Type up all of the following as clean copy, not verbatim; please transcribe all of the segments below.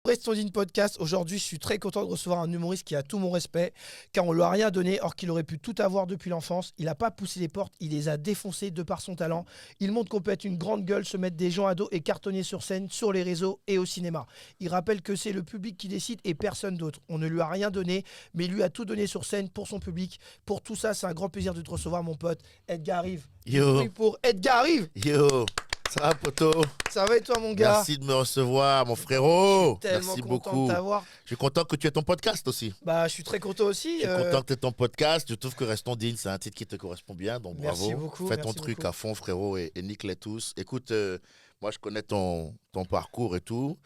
Prestondine Podcast. Aujourd'hui, je suis très content de recevoir un humoriste qui a tout mon respect, car on ne lui a rien donné, or qu'il aurait pu tout avoir depuis l'enfance. Il n'a pas poussé les portes, il les a défoncées de par son talent. Il montre qu'on peut être une grande gueule, se mettre des gens à dos et cartonner sur scène, sur les réseaux et au cinéma. Il rappelle que c'est le public qui décide et personne d'autre. On ne lui a rien donné, mais il lui a tout donné sur scène pour son public. Pour tout ça, c'est un grand plaisir de te recevoir, mon pote. Edgar Rive. Yo. Oui, pour Edgar Rive. Yo, ça va poto? Ça va et toi, mon gars? Merci de me recevoir, mon frérot. Tellement Merci content beaucoup. de t'avoir. Je suis content que tu aies ton podcast aussi. Bah, je suis très content aussi. Je suis content que tu aies ton podcast. Je trouve que Restons Digne, c'est un titre qui te correspond bien, donc bravo. Merci beaucoup. Fais ton merci truc beaucoup. à fond, frérot, et nique-les tous. Écoute, moi, je connais ton parcours et tout,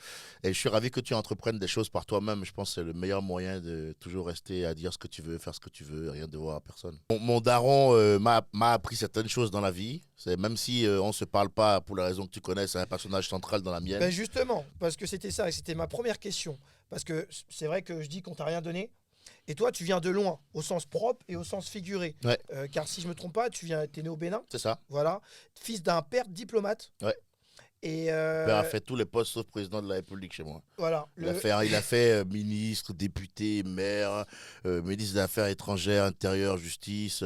et je suis ravi que tu entreprennes des choses par toi-même. Je pense que c'est le meilleur moyen de toujours rester à dire ce que tu veux, faire ce que tu veux, rien devoir à personne. Mon daron m'a appris certaines choses dans la vie. Même si on ne se parle pas pour la raison que tu connais, c'est un personnage central dans la mienne. Ben justement, parce que c'était ça, et c'était ma première question. Parce que c'est vrai que je dis qu'on t'a rien donné. Et toi, tu viens de loin, au sens propre et au sens figuré. Ouais. Car si je me trompe pas, t'es né au Bénin. C'est ça. Voilà. Fils d'un père diplomate. Ouais. Et Mon père a fait tous les postes sauf président de la République chez moi. voilà. Il a fait ministre, député, maire, ministre des Affaires étrangères, intérieur, justice.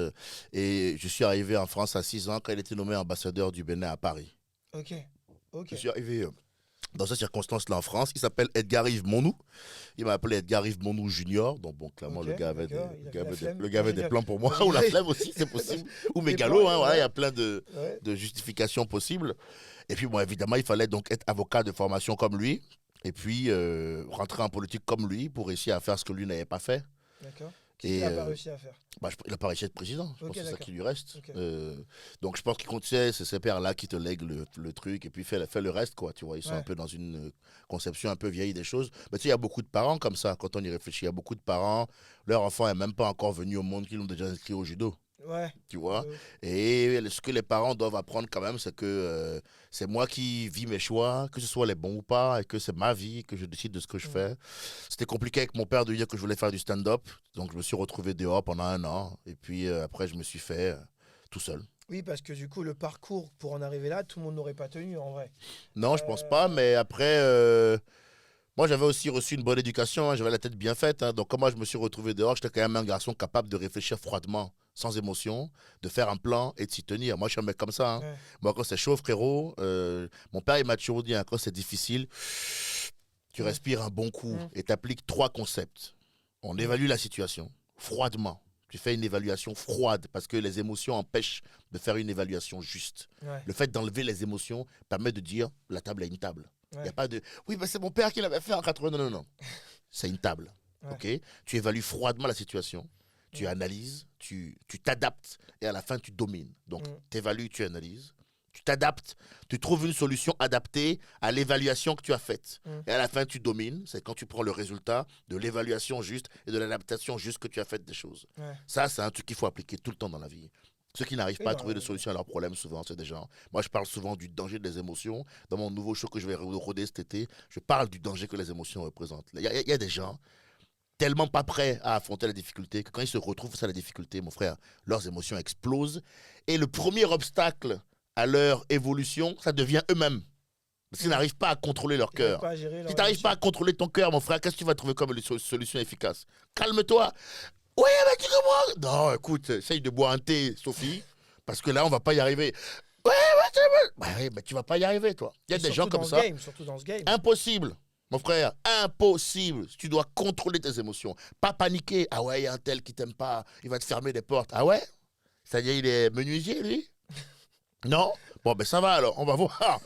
Et je suis arrivé en France à 6 ans quand il était nommé ambassadeur du Bénin à Paris. Ok. Je suis arrivé dans cette circonstance-là en France. Il s'appelle Edgar Yves Monou. Il m'a appelé Edgar Yves Monou Junior. Donc bon, clairement, Ok, le gars avait, d'accord, il avait des, la flemme. plans pour moi. Ou la flemme aussi, c'est possible. Ou mégalo, plans, hein, voilà, ouais. il y a plein de Ouais. justifications possibles. Et puis, bon, évidemment, il fallait donc être avocat de formation comme lui. Et puis, rentrer en politique comme lui pour réussir à faire ce que lui n'avait pas fait. D'accord. Et, Qu'est-ce qu'il n'a pas réussi à faire? Il n'a pas réussi à être président. Je Ok, pense que c'est ça d'accord. qui lui reste. Ok. Donc, je pense qu'il compte, c'est ces pères-là qui te lèguent le truc et puis fait le reste, quoi. Tu vois, ils sont Ouais. un peu dans une conception un peu vieille des choses. Mais tu sais, il y a beaucoup de parents comme ça, quand on y réfléchit. Il y a beaucoup de parents, leur enfant n'est même pas encore venu au monde, qu'ils l'ont déjà inscrit au judo. Ouais. Tu vois. Et ce que les parents doivent apprendre quand même, c'est que c'est moi qui vis mes choix, que ce soit les bons ou pas, et que c'est ma vie, que je décide de ce que je fais. C'était compliqué avec mon père de dire que je voulais faire du stand-up, donc je me suis retrouvé dehors pendant 1 an, et puis après je me suis fait tout seul. Oui, parce que du coup, le parcours pour en arriver là, tout le monde n'aurait pas tenu en vrai. Non, je pense pas, mais après, moi j'avais aussi reçu une bonne éducation, hein, j'avais la tête bien faite, hein, donc comment je me suis retrouvé dehors, j'étais quand même un garçon capable de réfléchir froidement, sans émotion, de faire un plan et de s'y tenir. Moi je suis un mec comme ça. Hein. Ouais. Moi quand c'est chaud, frérot, mon père il m'a toujours dit, hein, quand c'est difficile, tu respires un bon coup et tu appliques 3 concepts. On évalue la situation froidement. Tu fais une évaluation froide parce que les émotions empêchent de faire une évaluation juste. Ouais. Le fait d'enlever les émotions permet de dire la table est une table. Il Ouais. n'y a pas de oui, mais c'est mon père qui l'avait fait en 80. Non, non, non. C'est une table. Ouais. Ok. Tu évalues froidement la situation, tu analyses, tu t'adaptes et à la fin tu domines. Donc tu évalues, tu analyses, tu t'adaptes, tu trouves une solution adaptée à l'évaluation que tu as faite. Et à la fin tu domines. C'est quand tu prends le résultat de l'évaluation juste et de l'adaptation juste que tu as faite des choses. Ouais. Ça, c'est un truc qu'il faut appliquer tout le temps dans la vie. Ceux qui n'arrivent pas à trouver de solution à leurs problèmes, souvent, c'est des gens. Moi, je parle souvent du danger des émotions. Dans mon nouveau show que je vais roder cet été, je parle du danger que les émotions représentent. Il y a des gens tellement pas prêts à affronter la difficulté que quand ils se retrouvent face à la difficulté, mon frère, leurs émotions explosent. Et le premier obstacle à leur évolution, ça devient eux-mêmes. Parce qu'ils n'arrivent pas à contrôler leur cœur. Si tu n'arrives pas à contrôler ton cœur, mon frère, qu'est-ce que tu vas trouver comme solution efficace? Calme-toi. Oui, mais tu comprends? Non, écoute, essaye de boire un thé, Sophie, parce que là, on va pas y arriver. Ouais, mais tu vas pas y arriver, toi. Il y a des gens comme ça. Surtout dans ce game. Impossible, mon frère, impossible. Tu dois contrôler tes émotions. Pas paniquer. Ah ouais, il y a un tel qui t'aime pas, il va te fermer des portes. Ah ouais? C'est-à-dire, il est menuisier, lui? Non? Bon, ben ça va alors, on va voir.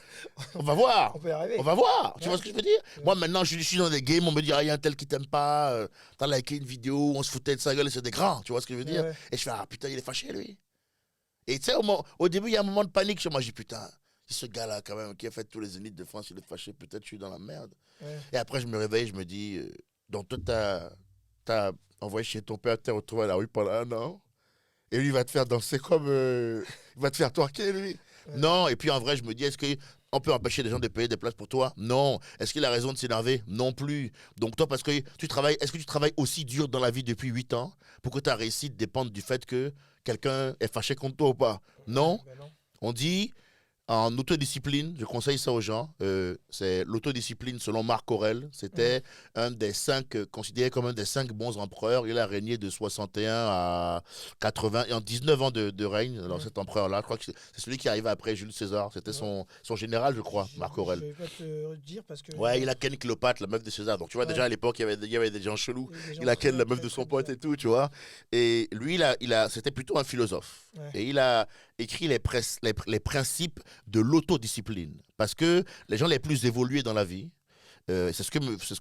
On va voir. On peut y arriver. On va voir. Tu vois ce que je veux dire? Moi, maintenant, je suis dans des games, on me dit, ah, il y a un tel qui t'aime pas. T'as liké une vidéo, on se foutait de sa gueule et c'est des grands. Tu vois ce que je veux dire? Ouais. Et je fais, ah putain, il est fâché, lui. Et tu sais, au début, il y a un moment de panique chez moi. Je dis, putain, si ce gars-là, quand même, qui a fait tous les Zéniths de France, il est fâché, peut-être je suis dans la merde. Ouais. Et après, je me réveille, je me dis, donc toi, t'as envoyé chez ton père, t'es retrouvé à la rue pendant 1 an. Et lui, il va te faire danser comme. Il va te faire twerker, lui. Ouais. Non, et puis en vrai, je me dis, est-ce qu'on peut empêcher les gens de payer des places pour toi? Non. Est-ce qu'il a raison de s'énerver? Non plus. Donc toi, parce que tu travailles, est-ce que tu travailles aussi dur dans la vie depuis 8 ans pour que ta réussite dépende du fait que quelqu'un est fâché contre toi ou pas? Non. Ben non. On dit, En autodiscipline, je conseille ça aux gens. C'est l'autodiscipline selon Marc Aurèle. C'était un des 5, considéré comme un des 5 bons empereurs. Il a régné de 61 à 80, et en 19 ans de règne. Alors cet empereur-là, je crois que c'est celui qui arrive après Jules César. C'était son général, je crois, Marc Aurèle. Je vais pas te dire parce que... Ouais, il a ken Cléopâtre, la meuf de César. Donc tu vois, déjà à l'époque, il y avait des gens chelous. Il a ken la meuf de son pote et tout, tu vois. Et lui, c'était plutôt un philosophe. Ouais. Et il a écrit les principes de l'autodiscipline. Parce que les gens les plus évolués dans la vie, c'est ce que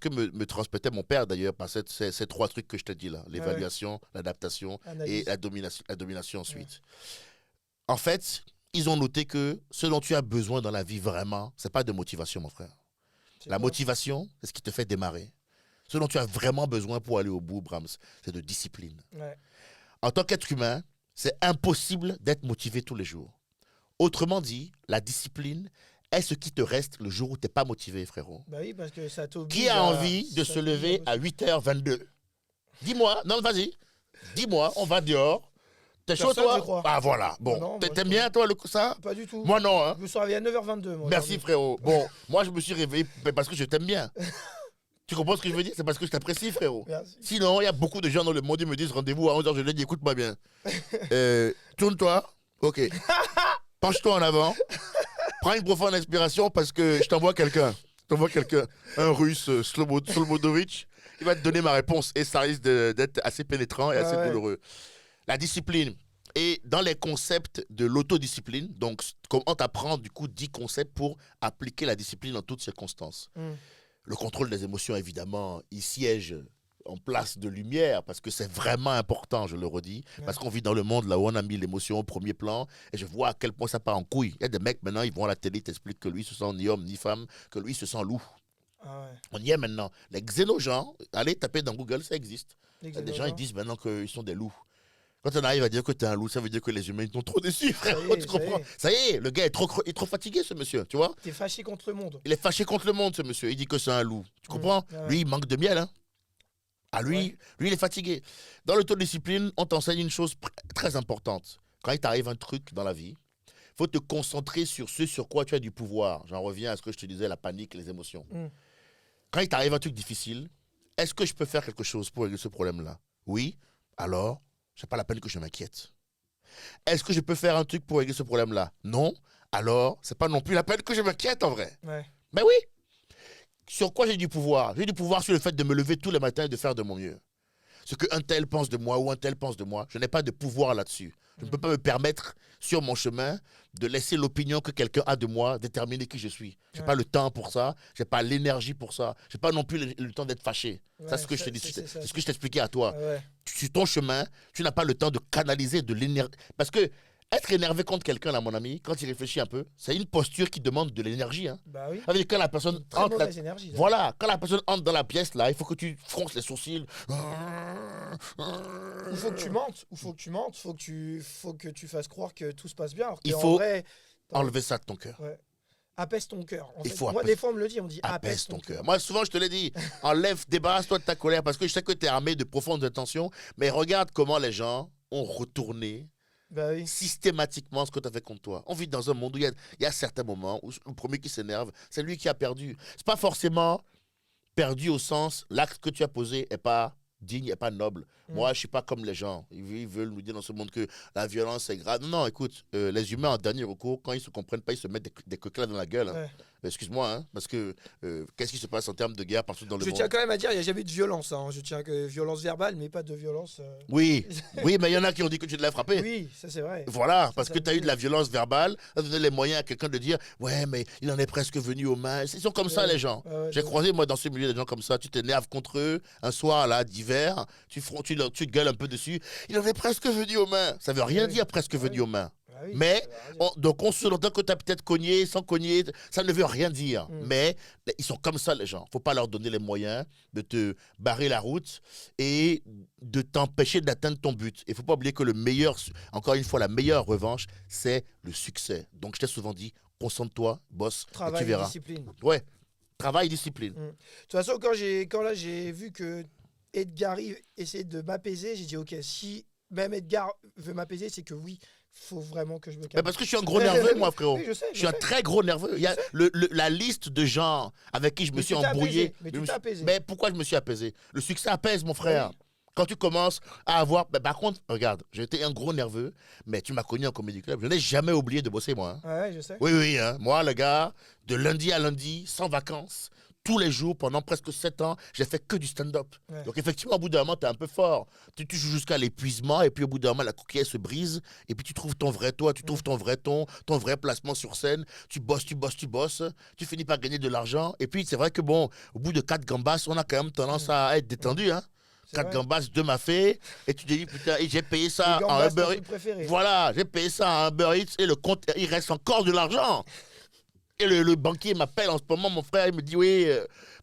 me transmettait mon père d'ailleurs par ces 3 trucs que je t'ai dit là. L'évaluation, l'adaptation et la domination ensuite. Ouais. En fait, ils ont noté que ce dont tu as besoin dans la vie vraiment, c'est pas de motivation, mon frère. La motivation, c'est ce qui te fait démarrer. Ce dont tu as vraiment besoin pour aller au bout, Brahms, c'est de discipline. Ouais. En tant qu'être humain, c'est impossible d'être motivé tous les jours. Autrement dit, la discipline est ce qui te reste le jour où tu n'es pas motivé, frérot. Bah oui, parce que ça t'oblige. Qui a envie de se lever à 8h22? Dis-moi, non, vas-y. Dis-moi, on va dehors. T'es chaud, toi? Ah voilà. Bon, t'aimes bien, toi, ça? Pas du tout. Moi, non. Hein. Je me suis réveillé à 9h22. Moi, merci, frérot. Bon, moi, je me suis réveillé parce que je t'aime bien. Tu comprends ce que je veux dire? C'est parce que je t'apprécie, frérot. Merci. Sinon, il y a beaucoup de gens dans le monde qui me disent rendez-vous à 11h. Je leur dis écoute-moi bien. Tourne-toi. Ok. Penche-toi en avant. Prends une profonde inspiration parce que je t'envoie quelqu'un. Un russe, Slobodovitch. Il va te donner ma réponse et ça risque d'être assez pénétrant et assez douloureux. La discipline. Et dans les concepts de l'autodiscipline, donc comment t'apprends du coup 10 concepts pour appliquer la discipline en toutes circonstances. Le contrôle des émotions, évidemment, il siège en place de lumière parce que c'est vraiment important, je le redis, parce qu'on vit dans le monde là où on a mis l'émotion au premier plan et je vois à quel point ça part en couille. Il y a des mecs maintenant, ils vont à la télé, t'expliquent que lui se sent ni homme ni femme, que lui se sent loup. Ah ouais. On y est maintenant. Les xénogens, allez taper dans Google, ça existe. Il y a des gens, ils disent maintenant qu'ils sont des loups. Quand on arrive à dire que t'es un loup, ça veut dire que les humains ils t'ont trop déçu, frère. Tu comprends? Ça y est, le gars est trop fatigué, ce monsieur, tu vois? T'es fâché contre le monde. Il est fâché contre le monde, ce monsieur. Il dit que c'est un loup. Tu comprends? Lui, il manque de miel, hein? Ah, lui, il est fatigué. Dans l'autodiscipline, on t'enseigne une chose très importante. Quand il t'arrive un truc dans la vie, il faut te concentrer sur ce sur quoi tu as du pouvoir. J'en reviens à ce que je te disais, la panique, les émotions. Quand il t'arrive un truc difficile, est-ce que je peux faire quelque chose pour régler ce problème-là? Oui, alors, c'est pas la peine que je m'inquiète. Est-ce que je peux faire un truc pour régler ce problème-là? Non, alors, c'est pas non plus la peine que je m'inquiète en vrai. Mais oui. Sur quoi j'ai du pouvoir? J'ai du pouvoir sur le fait de me lever tous les matins et de faire de mon mieux. Ce qu'un tel pense de moi ou un tel pense de moi, je n'ai pas de pouvoir là-dessus. Je ne peux pas me permettre, sur mon chemin, de laisser l'opinion que quelqu'un a de moi déterminer qui je suis. Je n'ai pas le temps pour ça, je n'ai pas l'énergie pour ça, je n'ai pas non plus le temps d'être fâché. C'est ce que je t'ai dit, c'est ce que je t'expliquais à toi. Sur ton chemin, tu n'as pas le temps de canaliser de l'énergie. Parce que être énervé contre quelqu'un, là, mon ami, quand il réfléchit un peu, c'est une posture qui demande de l'énergie. Hein. Bah oui. Avec quand la personne entre, énergie, voilà, quand la personne entre dans la pièce, là, il faut que tu fronces les sourcils. Il faut que tu mentes, faut que tu fasses croire que tout se passe bien. Il faut enlever ça de ton cœur. Apaise ton cœur. Moi, des fois, on me le dit, on me dit apaise ton cœur. Moi, souvent, je te l'ai dit, débarrasse-toi de ta colère parce que je sais que tu es armé de profondes intentions, mais regarde comment les gens ont retourné systématiquement ce que tu as fait contre toi. On vit dans un monde où il y a certains moments où le premier qui s'énerve, c'est lui qui a perdu. C'est pas forcément perdu au sens, l'acte que tu as posé n'est pas digne et pas noble. Moi, je suis pas comme les gens. Ils veulent nous dire dans ce monde que la violence est grave. Non, écoute, les humains en dernier recours, quand ils se comprennent pas, ils se mettent des coquins dans la gueule. Hein. Excuse-moi, hein, parce que qu'est-ce qui se passe en termes de guerre partout dans le monde? Je tiens quand même à dire, il n'y a jamais eu de violence. Hein. Je tiens que violence verbale, mais pas de violence. Oui, mais il y en a qui ont dit que tu l'as frappé. Oui, ça c'est vrai. Voilà, parce que tu as eu de la violence verbale, tu as donné les moyens à quelqu'un de dire ouais, mais il en est presque venu aux mains. Ils sont comme ça, les gens. J'ai croisé, moi, dans ce milieu, des gens comme ça. Tu t'énerves contre eux, un soir, là, d'hiver, tu gueules un peu dessus. Il en est presque venu aux mains. Ça veut rien dire presque venu aux mains. Mais, donc on sous-entend que tu as peut-être cogné, sans cogner, ça ne veut rien dire. Mais ils sont comme ça, les gens. Il ne faut pas leur donner les moyens de te barrer la route et de t'empêcher d'atteindre ton but. Il ne faut pas oublier que encore une fois, la meilleure revanche, c'est le succès. Donc je t'ai souvent dit, concentre-toi, bosse, et tu verras. Discipline. Ouais, travail et discipline. De toute façon, quand j'ai vu que Edgar essayait de m'apaiser, j'ai dit ok, si même Edgar veut m'apaiser, c'est que oui, faut vraiment que je me Mais calme. parce que je suis un gros nerveux, moi, frérot. Oui, je sais. Je suis un très gros nerveux. Il y a la liste de gens avec qui je me Mais suis tu t'es embrouillé. apaisé, mais tu t'es apaisé. Mais pourquoi je me suis apaisé? Le succès apaise, mon frère. Oui. Quand tu commences à avoir. Par contre, regarde, j'étais un gros nerveux, mais tu m'as connu en comédie club. Je n'ai jamais oublié de bosser, moi. Hein. Ouais, je sais. Oui, oui, hein. Moi, le gars, de lundi à lundi, sans vacances, tous les jours, pendant presque 7 ans, j'ai fait que du stand-up. Ouais. Donc, effectivement, au bout d'un moment, tu es un peu fort. Tu joues jusqu'à l'épuisement, et puis au bout d'un moment, la coquille elle se brise, et puis tu trouves ton vrai toi, tu trouves ton vrai ton, ton vrai placement sur scène. Tu bosses, tu bosses, tu bosses. Tu finis par gagner de l'argent. Et puis, c'est vrai que, bon, au bout de 4 gambas, on a quand même tendance à être détendu, hein. C'est 4 vrai. gambas, 2 m'a fait, et tu te dis, putain, et j'ai payé ça Les en gambas, c'est ton Uber truc préféré. Voilà, j'ai payé ça en Uber Eats, et le compte, il reste encore de l'argent. Et le banquier m'appelle en ce moment, mon frère, il me dit, oui,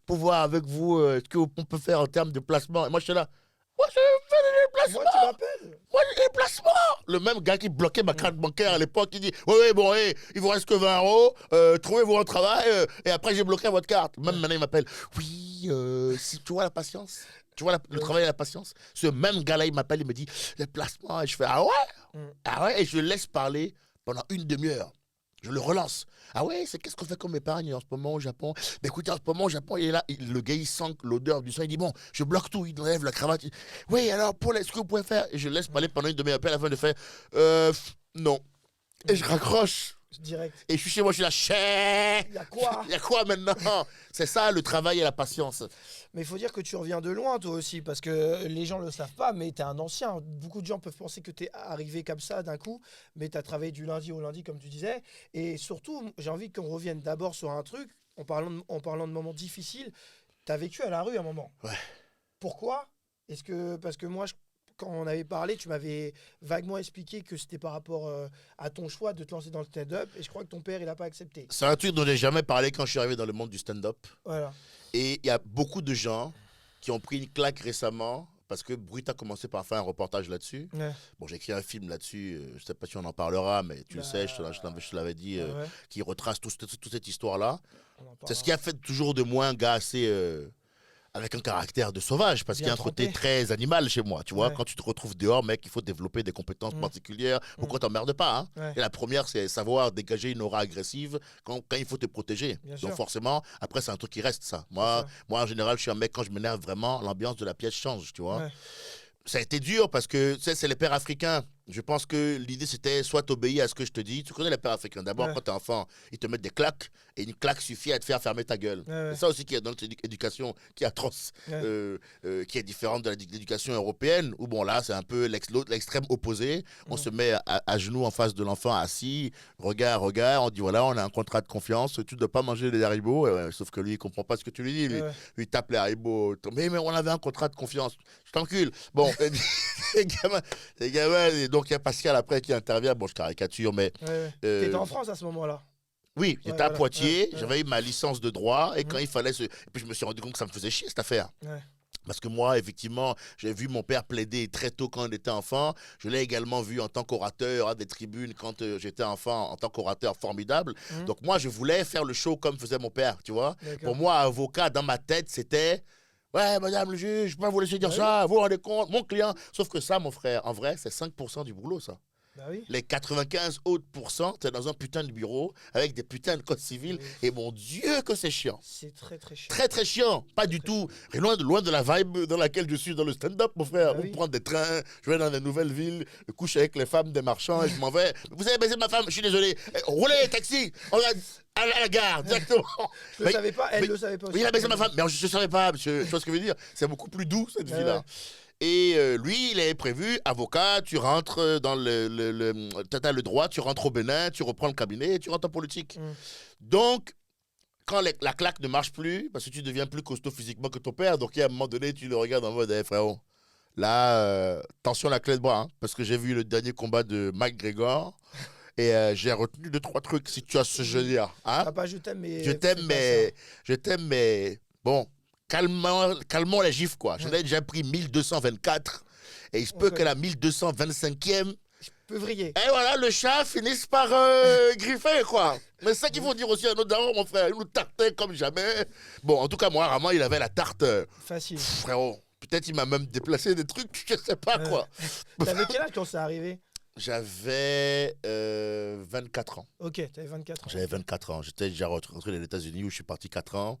pour voir avec vous ce qu'on peut faire en termes de placement. Et moi, je suis là, moi, je fais des Moi, placements. tu m'appelles. Moi, j'ai des placements. Le même gars qui bloquait ma carte bancaire à l'époque, il dit, oui, oui, bon, il vous reste que 20 euros, trouvez-vous un travail, et après, j'ai bloqué votre carte. Même maintenant, il m'appelle, oui, si tu vois la patience. Tu vois le travail et la patience. Ce même gars-là, il m'appelle, il me dit, les placements. Et je fais, ah ouais? Ah ouais? Et je le laisse parler pendant une demi-heure. Je le relance. Ah ouais, c'est qu'est-ce qu'on fait comme épargne en ce moment au Japon? Ben écoutez, en ce moment au Japon, il est là, le gars, il sent l'odeur du sang, il dit, bon, je bloque tout, il enlève la cravate. Oui, alors, Paul, est-ce que vous pouvez faire? Et je laisse parler pendant une demi-heure. Après, à la fin, de faire, non. Et je raccroche. Direct. Et je suis chez moi, je suis là, chais. Il y a quoi? Il y a quoi maintenant? C'est ça, le travail et la patience. Mais il faut dire que tu reviens de loin, toi aussi, parce que les gens ne le savent pas, mais tu es un ancien. Beaucoup de gens peuvent penser que tu es arrivé comme ça d'un coup, mais tu as travaillé du lundi au lundi, comme tu disais. Et surtout, j'ai envie qu'on revienne d'abord sur un truc, en parlant de moments difficiles. Tu as vécu à la rue un moment. Ouais. Pourquoi? Parce que moi, quand on avait parlé, tu m'avais vaguement expliqué que c'était par rapport à ton choix de te lancer dans le stand-up, et je crois que ton père, il n'a pas accepté. C'est un truc dont j'ai jamais parlé quand je suis arrivé dans le monde du stand-up. Voilà. Et il y a beaucoup de gens qui ont pris une claque récemment parce que Brut a commencé par faire un reportage là-dessus. Ouais. Bon, j'ai écrit un film là-dessus, je ne sais pas si on en parlera, mais tu le Bah, sais, je te l'avais dit, ouais. qui retrace toute cette histoire-là. On en C'est ce parlera. qui a fait toujours de moi un gars assez... avec un caractère de sauvage, parce qu'il y a Bien un côté trempé. très animal chez moi. Tu vois, Ouais. quand tu te retrouves dehors, mec, il faut développer des compétences particulières pour qu'on t'emmerde pas. Hein. Ouais. Et la première, c'est savoir dégager une aura agressive quand il faut te protéger. Bien Donc sûr. forcément, après, c'est un truc qui reste, ça. C'est Moi, ça. moi, en général, je suis un mec, quand je m'énerve vraiment, l'ambiance de la pièce change, tu vois. Ouais. Ça a été dur parce que, tu sais, c'est les pères africains. Je pense que l'idée, c'était soit t'obéis à ce que je te dis. Tu connais les pères africains. D'abord, Ouais. quand t'es enfant, ils te mettent des claques. Et une claque suffit à te faire fermer ta gueule. Ouais, ouais. C'est ça aussi qui est dans notre éducation, qui est atroce, Ouais. qui est différente de l'éducation européenne, où bon, là, c'est un peu l'extrême opposé. On se met à genoux en face de l'enfant assis, regard, on dit voilà, on a un contrat de confiance, tu ne dois pas manger les haribots. Sauf que lui, il ne comprend pas ce que tu lui dis. Lui, Ouais. lui il tape les haribots. Mais on avait un contrat de confiance. Je t'encule. Bon, les gamins, et donc il y a Pascal après qui intervient. Bon, je caricature, mais. Ouais. T'étais en France à ce moment-là. Oui, j'étais à voilà. Poitiers, Ouais. j'avais eu ma licence de droit, et quand il fallait se. Et puis je me suis rendu compte que ça me faisait chier cette affaire. Ouais. Parce que moi, effectivement, j'ai vu mon père plaider très tôt quand il était enfant. Je l'ai également vu en tant qu'orateur à des tribunes quand j'étais enfant, en tant qu'orateur formidable. Donc moi, je voulais faire le show comme faisait mon père, tu vois. D'accord. Pour moi, avocat, dans ma tête, c'était... Ouais, madame le juge, je peux pas vous laisser dire Oui. ça, vous vous rendez compte, mon client. Sauf que ça, mon frère, en vrai, c'est 5% du boulot, ça. Bah oui. Les 95 autres pourcents, t'es dans un putain de bureau avec des putains de codes civils. Oui. Et mon Dieu, que c'est chiant. C'est très très chiant. Très très chiant, pas du tout. Et loin de la vibe dans laquelle je suis dans le stand-up, mon frère. Ah On oui. prend des trains, je vais dans des nouvelles villes, je couche avec les femmes des marchands et je m'en vais. Vous avez baisé ma femme, je suis désolé. Roulez, taxi, on va à la gare, directement. Je le savais pas, elle le savait pas aussi. Il a baisé ma femme, mais je ne savais pas, monsieur. Tu vois ce que je veux dire? C'est beaucoup plus doux cette Ouais, vie-là. ouais. Et lui, il est prévu, avocat, tu rentres dans t'as le droit, tu rentres au Bénin, tu reprends le cabinet et tu rentres en politique. Donc, quand la claque ne marche plus, parce que tu deviens plus costaud physiquement que ton père, donc il y a un moment donné, tu le regardes en mode, frérot, là, attention la clé de bras, hein, parce que j'ai vu le dernier combat de McGregor et j'ai retenu 2-3 trucs, si tu as ce jeu-là. Hein? Papa, je t'aime, mais. Je t'aime, mais bon, calmons la gifle, quoi. J'en ai déjà pris 1224 et il se peut que la 1225e. Je peux vriller. Et voilà, le chat finisse par griffer, quoi. Mais c'est ça qu'il faut dire aussi à nos darons, mon frère. Il nous tartait comme jamais. Bon, en tout cas, moi, vraiment, il avait la tarte. Facile. Frérot, peut-être il m'a même déplacé des trucs, je sais pas, quoi. T'avais quel âge quand c'est arrivé? J'avais 24 ans. Ok, tu avais 24 ans. J'avais 24 ans. J'étais déjà rentré dans les États-Unis où je suis parti 4 ans.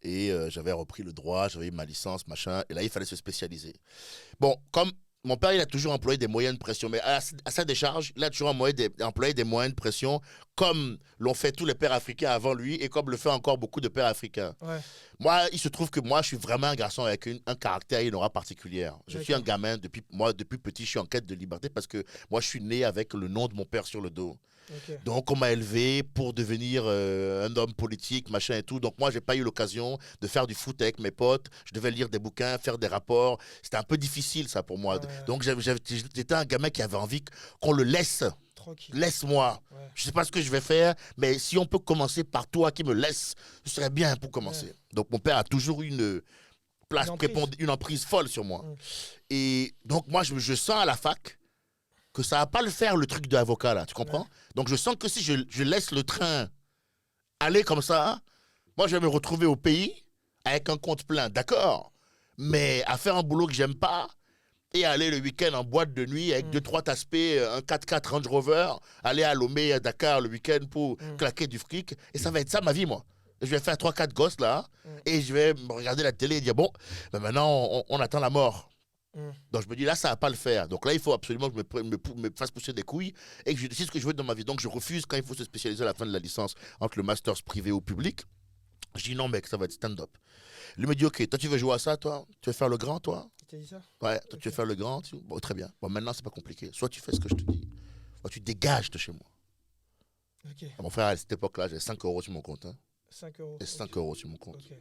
Et j'avais repris le droit, j'avais eu ma licence, machin. Et là, il fallait se spécialiser. Bon, comme mon père, il a toujours employé des moyens de pression. Mais à sa décharge, il a toujours employé des moyens de pression comme l'ont fait tous les pères africains avant lui et comme le fait encore beaucoup de pères africains. Ouais. Moi, il se trouve que moi, je suis vraiment un garçon avec un caractère et une aura particulière. Je suis un gamin, depuis petit, je suis en quête de liberté parce que moi, je suis né avec le nom de mon père sur le dos. Ok. Donc, on m'a élevé pour devenir un homme politique, machin et tout. Donc, moi, j'ai pas eu l'occasion de faire du foot avec mes potes. Je devais lire des bouquins, faire des rapports. C'était un peu difficile, ça, pour moi. Ouais. Donc, j'étais un gamin qui avait envie qu'on le laisse. Tranquille. Laisse-moi. Ouais. Je sais pas ce que je vais faire, mais si on peut commencer par toi qui me laisse, ce serait bien pour commencer. Ouais. Donc, mon père a toujours eu une emprise folle sur moi. Mm. Et donc, moi, je sens à la fac que ça va pas le faire, le truc d'avocat, là. Tu comprends? Ouais. Donc, je sens que si je laisse le train aller comme ça, moi, je vais me retrouver au pays avec un compte plein. D'accord. Mais à faire un boulot que j'aime pas et aller le week-end en boîte de nuit avec 2-3 aspects, un 4x4 Range Rover, aller à Lomé, à Dakar le week-end pour claquer du fric. Et ça va être ça ma vie, moi. Je vais faire 3-4 gosses là et je vais me regarder la télé et dire bon, ben maintenant on attend la mort. Donc je me dis là, ça va pas le faire. Donc là, il faut absolument que je me fasse pousser des couilles et que je décide ce que je veux dans ma vie. Donc je refuse quand il faut se spécialiser à la fin de la licence entre le master privé ou public. Je dis non, mec, ça va être stand-up. Lui me dit ok, toi tu veux jouer à ça, toi? Tu veux faire le grand, toi? Il t'a dit ça? Ouais, toi tu veux faire le grand? Bon, très bien. Bon, maintenant, c'est pas compliqué. Soit tu fais ce que je te dis, soit tu dégages de chez moi. Ok. Mon frère, à cette époque-là, j'ai 5 euros sur mon compte. Hein. 5 euros. J'ai 5 euros sur mon compte. Ok.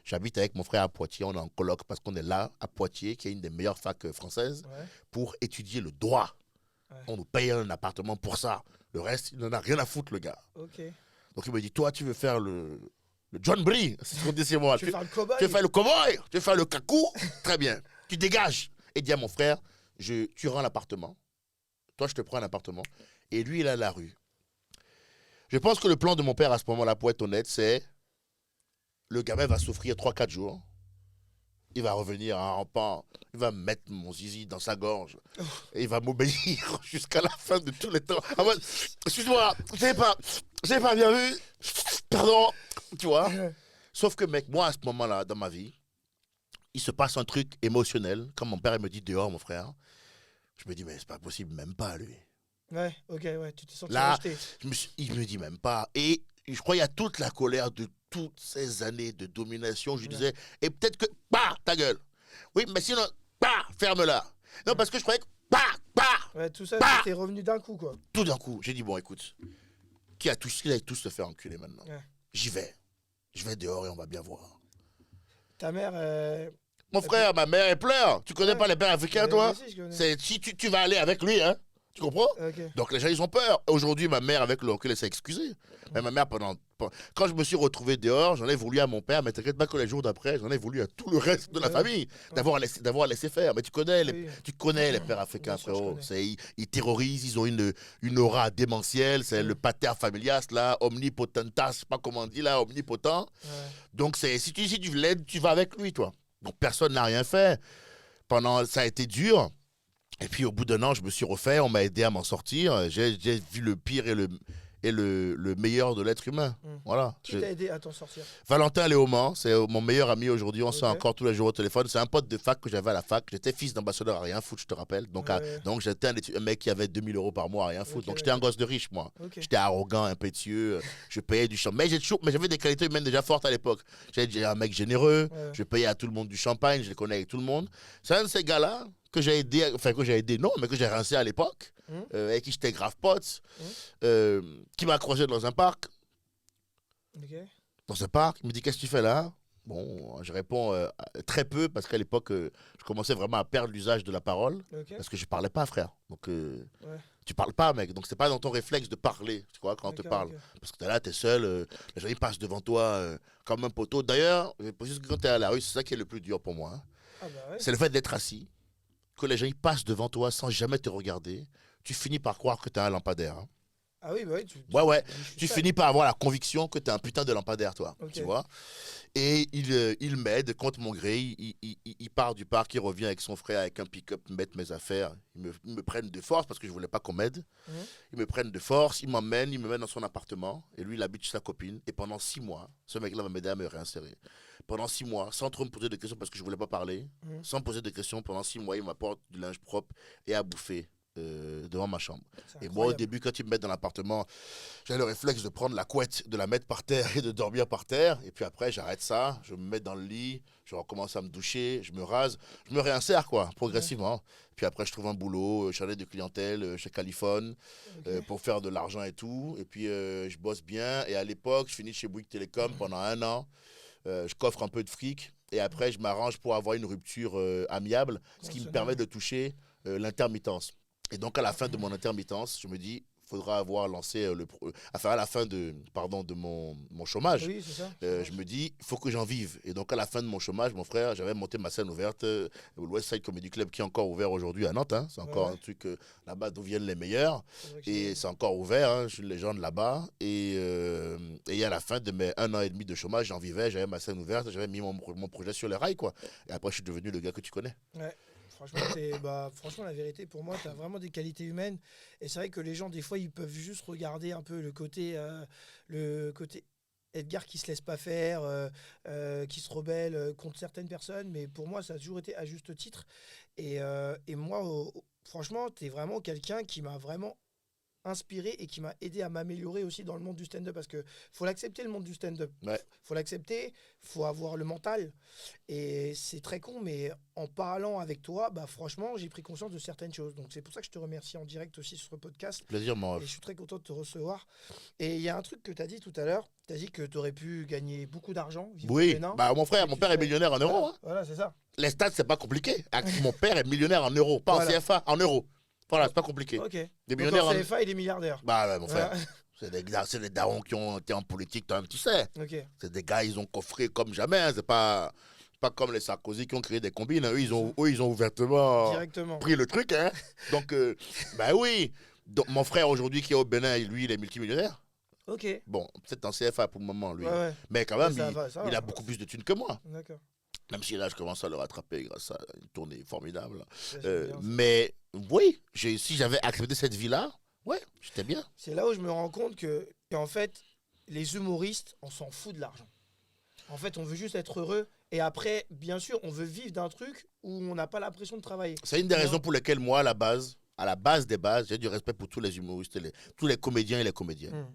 J'habite avec mon frère à Poitiers, on est en coloc parce qu'on est là, à Poitiers, qui est une des meilleures facs françaises, Ouais. pour étudier le droit. Ouais. On nous paye un appartement pour ça. Le reste, il n'en a rien à foutre, le gars. Ok. Donc il me dit, toi, tu veux faire le John Brie, c'est ce qu'on dit chez moi. Tu veux faire le cobaye? Tu veux faire le cowboy, tu veux faire le cacou, très bien. Tu dégages. Et dis à mon frère, tu rends l'appartement. Toi, je te prends un appartement. Et lui, il a la rue. Je pense que le plan de mon père à ce moment-là, pour être honnête, c'est le gamin va souffrir 3-4 jours. Il va revenir en rampant. Il va mettre mon zizi dans sa gorge. Et il va m'obéir jusqu'à la fin de tous les temps. En mode, excuse-moi, j'ai pas bien vu. Pardon. Tu vois? Sauf que, mec, moi, à ce moment-là, dans ma vie, il se passe un truc émotionnel. Quand mon père il me dit dehors, mon frère, je me dis, mais c'est pas possible, même pas lui. Ouais, ok, ouais, tu t'es senti Là, rejeté. il me dit même pas. Et je crois qu'il y a toute la colère de toutes ces années de domination. Je lui disais, et peut-être que, bah, ta gueule. Oui, mais sinon, bah, ferme-la. Non, parce que je croyais que, bah, Ouais, tout ça, bah. t'es revenu d'un coup, quoi. Tout d'un coup, j'ai dit, bon, écoute, qui a tous se faire enculer maintenant. Ouais. J'y vais. Je vais dehors et on va bien voir. Ta mère, Mon frère, ma mère, elle pleure. Tu connais Ouais. pas les pères africains, Ouais, toi? moi aussi, je connais. C'est si tu vas aller avec lui, hein? Tu comprends? Ok. Donc les gens, ils ont peur. Aujourd'hui, ma mère, avec le recul, elle s'est excusée. Mais ma mère, quand je me suis retrouvé dehors, j'en ai voulu à mon père, mais t'inquiète pas que les jours d'après, j'en ai voulu à tout le reste de la Ouais. famille, d'avoir laissé faire. Mais tu connais Oui. les pères africains, Bien sûr, je frérot. connais. Ils terrorisent, ils ont une aura démentielle, c'est le pater familias, là, omnipotentas, je sais pas comment on dit, là, omnipotent. Ouais. Donc si tu l'aides, tu vas avec lui, toi. Donc personne n'a rien fait. Ça a été dur. Et puis au bout d'un an, je me suis refait, on m'a aidé à m'en sortir. J'ai vu le pire et le meilleur de l'être humain. Voilà. Qui t'a aidé à t'en sortir? Valentin Léaumont, c'est mon meilleur ami aujourd'hui. On se fait Ok. encore tous les jours au téléphone. C'est un pote de fac que j'avais à la fac. J'étais fils d'ambassadeur à rien foutre, je te rappelle. Donc, Ouais. donc j'étais un mec qui avait 2000 euros par mois à rien foutre. Ok, Donc j'étais un d'accord. gosse de riche, moi. Ok. J'étais arrogant, impétueux. Je payais du champagne. Mais j'avais des qualités humaines déjà fortes à l'époque. J'étais un mec généreux. Ouais. Je payais à tout le monde du champagne. Je les connais avec tout le monde. C'est un de ces gars-là que j'ai aidé, non, mais que j'ai rincé à l'époque, avec qui j'étais grave pote, qui m'a croisé dans un parc. Ok. Dans un parc, il me dit qu'est-ce que tu fais là? Bon, je réponds très peu parce qu'à l'époque, je commençais vraiment à perdre l'usage de la parole Ok. parce que je parlais pas, frère. Donc, Ouais. tu parles pas, mec. Donc, c'est pas dans ton réflexe de parler, tu vois, quand on te D'accord, parle. ok. Parce que t'es là, t'es seul, les gens ils passent devant toi comme un poteau. D'ailleurs, juste quand t'es à la rue, c'est ça qui est le plus dur pour moi. Hein. Ah bah ouais. C'est le fait d'être assis, que les gens ils passent devant toi sans jamais te regarder. Tu finis par croire que t'es un lampadaire. Hein. Ah oui, bah oui, Ouais. je suis Tu fan. finis par avoir la conviction que t'es un putain de lampadaire, toi. Ok. Tu vois. Et il m'aide contre mon gré. Il part du parc, il revient avec son frère, avec un pick-up, mettre mes affaires. Ils me prennent de force parce que je voulais pas qu'on m'aide. Mhm. Ils me prennent de force, ils me mettent dans son appartement. Et lui, il habite chez sa copine. Et pendant 6 mois, ce mec-là va m'aider à me réinsérer. Pendant 6 mois, sans trop me poser de questions parce que je voulais pas parler, Mhm. sans me poser de questions, pendant 6 mois, il m'apporte du linge propre et à bouffer. Devant ma chambre. C'est Et moi, au incroyable. début, quand ils me mettent dans l'appartement, j'ai le réflexe de prendre la couette, de la mettre par terre et de dormir par terre. Et puis après, j'arrête ça, je me mets dans le lit, je recommence à me doucher, je me rase, je me réinsère, quoi, Ouais. progressivement. Puis après, je trouve un boulot, chargé de clientèle chez Caliphone Ok. pour faire de l'argent et tout. Et puis, je bosse bien. Et à l'époque, je finis chez Bouygues Télécom pendant 1 an. Je coffre un peu de fric. Et après, je m'arrange pour avoir une rupture amiable, ce qui me permet Conventionnel. de toucher l'intermittence. Et donc, à la fin de mon intermittence, je me dis, faudra avoir lancé enfin, à la fin de, pardon, de mon chômage, Oui, c'est ça. je me dis, il faut que j'en vive. Et donc, à la fin de mon chômage, mon frère, j'avais monté ma scène ouverte au West Side Comedy Club, qui est encore ouvert aujourd'hui à Nantes. Hein. C'est Ouais, encore ouais. un truc là-bas d'où viennent les meilleurs. C'est vrai que Et c'est. c'est encore ouvert, hein. Je suis une légende là-bas. Et à la fin de mes 1 an et demi de chômage, j'en vivais, j'avais ma scène ouverte, j'avais mis mon projet sur les rails, quoi. Et après, je suis devenu le gars que tu connais. Ouais. Franchement, la vérité, pour moi, tu as vraiment des qualités humaines. Et c'est vrai que les gens, des fois, ils peuvent juste regarder un peu le côté Edgar qui se laisse pas faire, qui se rebelle contre certaines personnes. Mais pour moi, ça a toujours été à juste titre. Et moi, franchement, tu es vraiment quelqu'un qui m'a vraiment inspiré et qui m'a aidé à m'améliorer aussi dans le monde du stand-up parce que faut l'accepter le monde du stand-up. Ouais. Faut l'accepter, faut avoir le mental et c'est très con mais en parlant avec toi, bah franchement, j'ai pris conscience de certaines choses. Donc c'est pour ça que je te remercie en direct aussi sur ce podcast Plaisir, mon et je ref. suis très content de te recevoir. Et il y a un truc que tu as dit tout à l'heure, tu as dit que tu aurais pu gagner beaucoup d'argent, vivre au Oui, Bénin bah mon frère, et mon tu père est serais millionnaire en euros. voilà, Hein. voilà, c'est ça. Les stats, c'est pas compliqué. Mon père est millionnaire en euros, pas en Voilà. CFA, en euros. Voilà, Oh, c'est pas compliqué. OK. Des Donc en millionnaires en. CFA, il est milliardaire. Bah ouais, mon frère. Voilà. C'est des darons qui ont été en politique, toi-même, tu sais. OK. C'est des gars, ils ont coffré comme jamais. Hein. C'est pas comme les Sarkozy qui ont créé des combines. Hein. C'est ça. Eux, ils ont ouvertement Directement. pris le truc. Hein. Donc, bah oui. Donc, mon frère aujourd'hui qui est au Bénin, lui, il est multimillionnaire. OK. Ouais, Bon, peut-être en CFA pour le moment, lui. ouais. Mais quand Mais même, ça il va. a beaucoup plus de thunes que moi. D'accord. Même si là, je commence à le rattraper grâce à une tournée formidable. Ça, j'aime bien ça. Mais oui, si j'avais accepté cette vie-là, ouais, j'étais bien. C'est là où je me rends compte qu'en fait, les humoristes, on s'en fout de l'argent. En fait, on veut juste être heureux. Et après, bien sûr, on veut vivre d'un truc où on n'a pas l'impression de travailler. C'est une des Mais raisons pour lesquelles moi, à la base des bases, j'ai du respect pour tous les humoristes, tous les comédiens et les comédiennes. Hmm.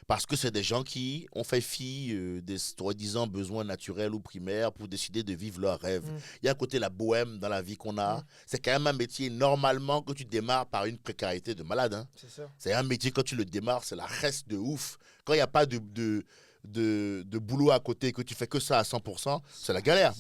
Parce que c'est des gens qui ont fait fi des soi-disant besoins naturels ou primaires pour décider de vivre leurs rêves. Mm. Il y a un côté la bohème dans la vie qu'on a. Mm. C'est quand même un métier, normalement, que tu démarres par une précarité de malade. Hein. C'est ça. C'est un métier, quand tu le démarres, c'est la reste de ouf. Quand il n'y a pas de boulot à côté, que tu fais que ça à 100%, c'est la galère.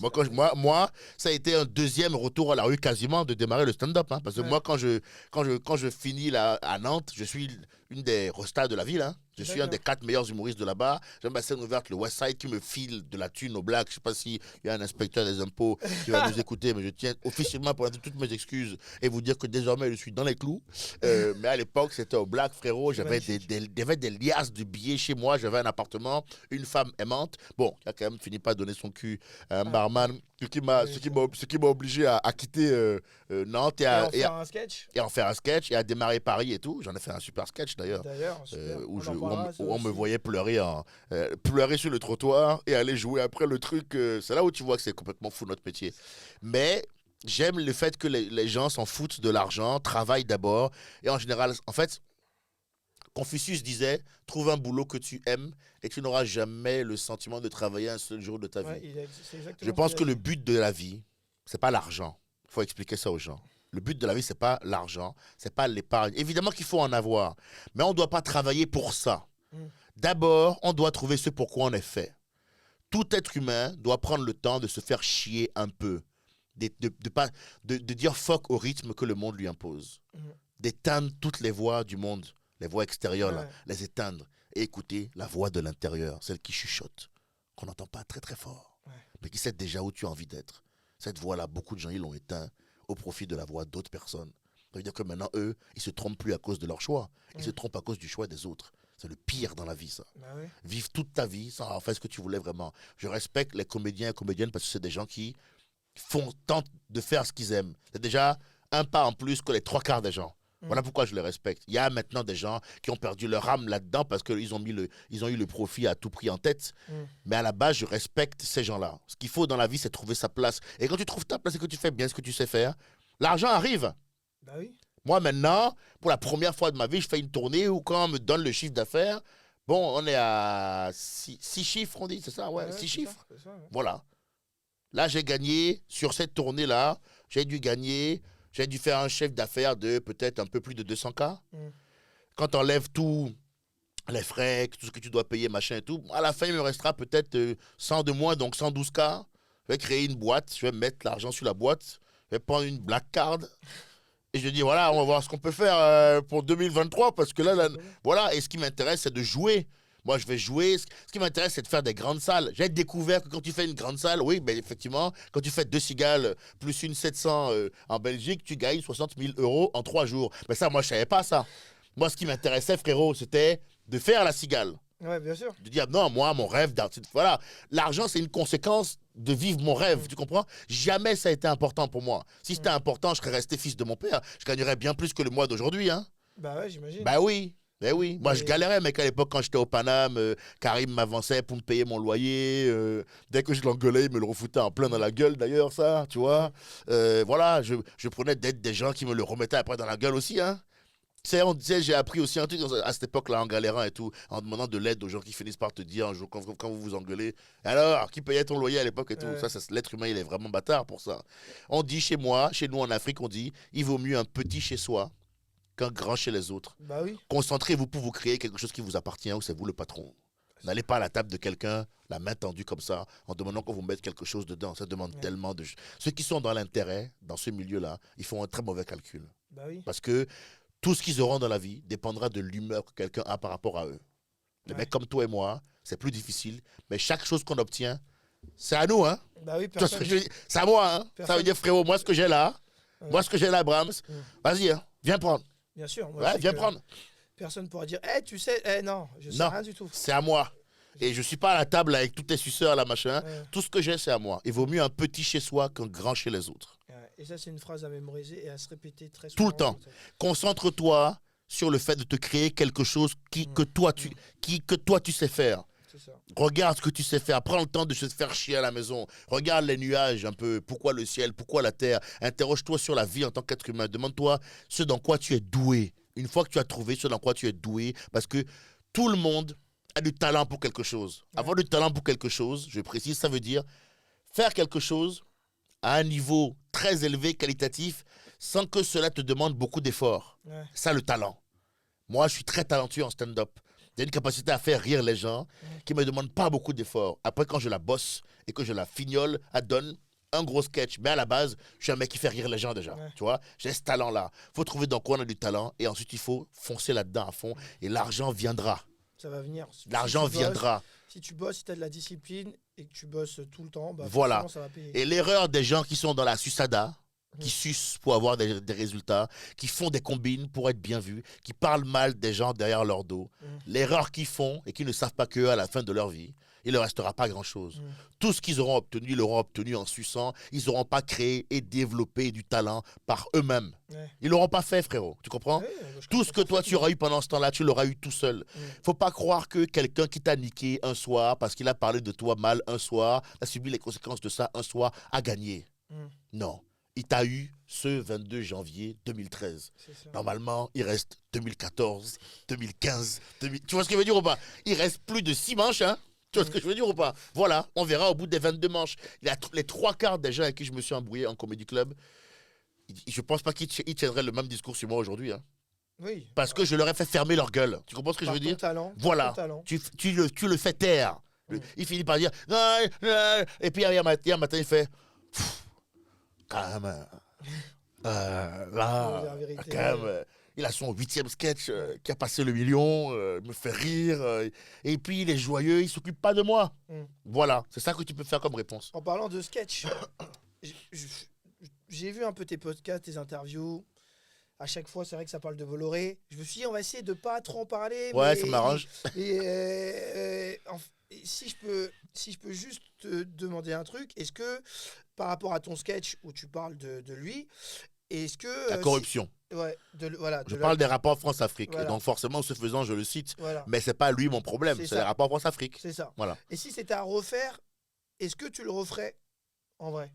Moi, ça a été un deuxième retour à la rue quasiment de démarrer le stand-up. Hein, parce que Ouais. moi, quand je finis là, à Nantes, je suis une des rostas de la ville. Hein. Je suis un des 4 meilleurs humoristes de là-bas. J'ai ma scène ouverte, le West Side, qui me file de la thune aux blagues. Je ne sais pas s'il y a un inspecteur des impôts qui va nous écouter, mais je tiens officiellement à présenter toutes mes excuses et vous dire que désormais, je suis dans les clous. Mais à l'époque, c'était au black, frérot. J'avais des liasses de billets chez moi. J'avais un appartement, une femme aimante. Bon, qui a quand même fini par donner son cul à un barman, ce qui m'a obligé à quitter Nantes Et en faire un sketch. et en faire un sketch et à démarrer Paris et tout. J'en ai fait un super sketch d'ailleurs. D'ailleurs, super. Où, On en parlera, ça où on me aussi. voyait pleurer sur le trottoir et aller jouer après le truc. C'est là où tu vois que c'est complètement fou notre métier. Mais j'aime le fait que les gens s'en foutent de l'argent, travaillent d'abord. Et en général, en fait, Confucius disait, trouve un boulot que tu aimes et tu n'auras jamais le sentiment de travailler un seul jour de ta Ouais, vie. c'est exactement Je ce pense qu'il a que le dit. but de la vie, c'est pas l'argent. Il faut expliquer ça aux gens. Le but de la vie, c'est pas l'argent, c'est pas l'épargne. Évidemment qu'il faut en avoir, mais on ne doit pas travailler pour ça. Mm. D'abord, on doit trouver ce pourquoi on est fait. Tout être humain doit prendre le temps de se faire chier un peu, de dire fuck au rythme que le monde lui impose, Mm. d'éteindre toutes les voix du monde, les voix extérieures, là, Ouais. les éteindre et écouter la voix de l'intérieur, celle qui chuchote, qu'on n'entend pas très très fort, Ouais. mais qui sait déjà où tu as envie d'être. Cette voix-là, beaucoup de gens ils l'ont éteint au profit de la voix d'autres personnes. Ça veut dire que maintenant, eux, ils se trompent plus à cause de leur choix. Ils se trompent à cause du choix des autres. C'est le pire dans la vie, ça. Bah oui. Vivre toute ta vie sans avoir fait ce que tu voulais vraiment. Je respecte les comédiens et comédiennes parce que c'est des gens qui tentent de faire ce qu'ils aiment. C'est déjà un pas en plus que les trois quarts des gens. Voilà pourquoi je les respecte. Il y a maintenant des gens qui ont perdu leur âme là-dedans parce qu'ils ont eu le profit à tout prix en tête. Mais à la base, je respecte ces gens-là. Ce qu'il faut dans la vie, c'est trouver sa place. Et quand tu trouves ta place et que tu fais bien ce que tu sais faire, l'argent arrive. Bah oui. Moi, maintenant, pour la première fois de ma vie, je fais une tournée où quand on me donne le chiffre d'affaires, bon, on est à 6 chiffres, on dit, c'est ça? Ouais, 6 chiffres. Ça, ouais. Voilà. Là, j'ai gagné, sur cette tournée-là, j'ai dû faire un chiffre d'affaires de peut-être un peu plus de 200K. Quand on enlève tous les frais, tout ce que tu dois payer, machin et tout, à la fin, il me restera peut-être 100 de moins, donc 112K. Je vais créer une boîte, je vais mettre l'argent sur la boîte, je vais prendre une black card. Et je dis, voilà, on va voir ce qu'on peut faire pour 2023, parce que là, voilà, et ce qui m'intéresse, c'est de jouer. Moi, je vais jouer. Ce qui m'intéresse, c'est de faire des grandes salles. J'ai découvert que quand tu fais une grande salle, oui, ben effectivement, quand tu fais 2 cigales plus une 700 en Belgique, tu gagnes 60 000 € en 3 jours. Mais ça, moi, je ne savais pas ça. Moi, ce qui m'intéressait, frérot, c'était de faire la cigale. Ouais, bien sûr. De dire, non, moi, mon rêve d'artiste, voilà. L'argent, c'est une conséquence de vivre mon rêve, tu comprends? Jamais ça a été important pour moi. Si c'était important, je serais resté fils de mon père. Je gagnerais bien plus que le mois d'aujourd'hui, hein. Bah ouais, j'imagine. Bah oui. Ben oui, moi je galérais, mec, à l'époque quand j'étais au Paname, Karim m'avançait pour me payer mon loyer. Dès que je l'engueulais, il me le refoutait en plein dans la gueule d'ailleurs, ça, tu vois. Voilà, je prenais d'aide des gens qui me le remettaient après dans la gueule aussi, hein. Tu sais, j'ai appris aussi un truc à cette époque-là, en galérant et tout, en demandant de l'aide aux gens qui finissent par te dire un jour, quand vous vous engueulez, alors, qui payait ton loyer à l'époque et tout. Ça, l'être humain, il est vraiment bâtard pour ça. On dit chez nous en Afrique, on dit, il vaut mieux un petit chez soi qu'un grand chez les autres. Bah oui. Concentrez-vous pour vous créer quelque chose qui vous appartient ou c'est vous le patron. N'allez pas à la table de quelqu'un, la main tendue comme ça, en demandant qu'on vous mette quelque chose dedans. Ça demande tellement de... Ceux qui sont dans l'intérêt, dans ce milieu-là, ils font un très mauvais calcul. Bah oui. Parce que tout ce qu'ils auront dans la vie dépendra de l'humeur que quelqu'un a par rapport à eux. Les mecs comme toi et moi, c'est plus difficile, mais chaque chose qu'on obtient, c'est à nous, hein. Bah oui, c'est à moi, hein. Ça veut dire, frérot, moi, ce que j'ai là, Brahms, vas-y, hein, viens prendre. Bien sûr. Ouais, viens prendre. Personne ne pourra dire, tu sais, non, je sais rien du tout. C'est à moi. Et je ne suis pas à la table avec tous tes suceurs, là, machin. Tout ce que j'ai, c'est à moi. Il vaut mieux un petit chez soi qu'un grand chez les autres. Et ça, c'est une phrase à mémoriser et à se répéter très souvent. Tout le temps. Concentre-toi sur le fait de te créer quelque chose que toi, tu sais faire. Ça. Regarde ce que tu sais faire. Prends le temps de se faire chier à la maison. Regarde les nuages un peu. Pourquoi le ciel? Pourquoi la terre? Interroge-toi sur la vie en tant qu'être humain. Demande-toi ce dans quoi tu es doué. Une fois que tu as trouvé ce dans quoi tu es doué, parce que tout le monde a du talent pour quelque chose. Avoir du talent pour quelque chose, je précise, ça veut dire faire quelque chose à un niveau très élevé, qualitatif, sans que cela te demande beaucoup d'efforts. Ça, le talent. Moi, je suis très talentueux en stand-up. J'ai une capacité à faire rire les gens qui ne me demandent pas beaucoup d'efforts. Après, quand je la bosse et que je la fignole, elle donne un gros sketch. Mais à la base, je suis un mec qui fait rire les gens déjà. Tu vois, j'ai ce talent-là. Il faut trouver dans quoi on a du talent et ensuite, il faut foncer là-dedans à fond et l'argent viendra. Ça va venir. L'argent viendra. Si tu bosses, si tu as de la discipline et que tu bosses tout le temps, bah voilà. ça va payer. Et l'erreur des gens qui sont dans la suçada, qui sucent pour avoir des résultats, qui font des combines pour être bien vus, qui parlent mal des gens derrière leur dos, l'erreur qu'ils font et qu'ils ne savent pas qu'eux, à la fin de leur vie, il ne leur restera pas grand-chose. Tout ce qu'ils auront obtenu, ils l'auront obtenu en suçant. Ils n'auront pas créé et développé du talent par eux-mêmes. Ils ne l'auront pas fait, frérot. Tu comprends? Tout ce que toi, tu auras eu pendant ce temps-là, tu l'auras eu tout seul. Il ne faut pas croire que quelqu'un qui t'a niqué un soir, parce qu'il a parlé de toi mal un soir, a subi les conséquences de ça un soir, a gagné. Non. Il t'a eu ce 22 janvier 2013. Normalement, il reste 2014, 2015, Tu vois ce que je veux dire ou pas? Il reste plus de 6 manches, hein? Tu vois ce que je veux dire ou pas? Voilà, on verra au bout des 22 manches. Il y a les 3 quarts des gens avec qui je me suis embrouillé en Comedy Club. Je pense pas qu'ils tiendraient le même discours sur moi aujourd'hui. Hein. Oui. Parce que je leur ai fait fermer leur gueule. Tu comprends ce que je veux dire? Talent, voilà. Tu le fais taire. Il finit par dire... Et puis hier matin, il fait... Quand même... là, quand même... Il a son 8e sketch qui a passé le million, me fait rire. Et puis, il est joyeux, il ne s'occupe pas de moi. Voilà, c'est ça que tu peux faire comme réponse. En parlant de sketch, j'ai vu un peu tes podcasts, tes interviews. À chaque fois, c'est vrai que ça parle de Bolloré. Je me suis dit, on va essayer de pas trop en parler. Ouais, mais ça m'arrange. Si je peux juste te demander un truc, est-ce que par rapport à ton sketch où tu parles de lui, est-ce que La corruption. ouais, voilà, Je parle des rapports France-Afrique. Et voilà, donc, forcément, ce faisant, je le cite. voilà, Mais c'est pas lui mon problème. c'est C'est les ça, rapports France-Afrique. c'est ça. Voilà. Et si c'était à refaire, est-ce que tu le referais en vrai?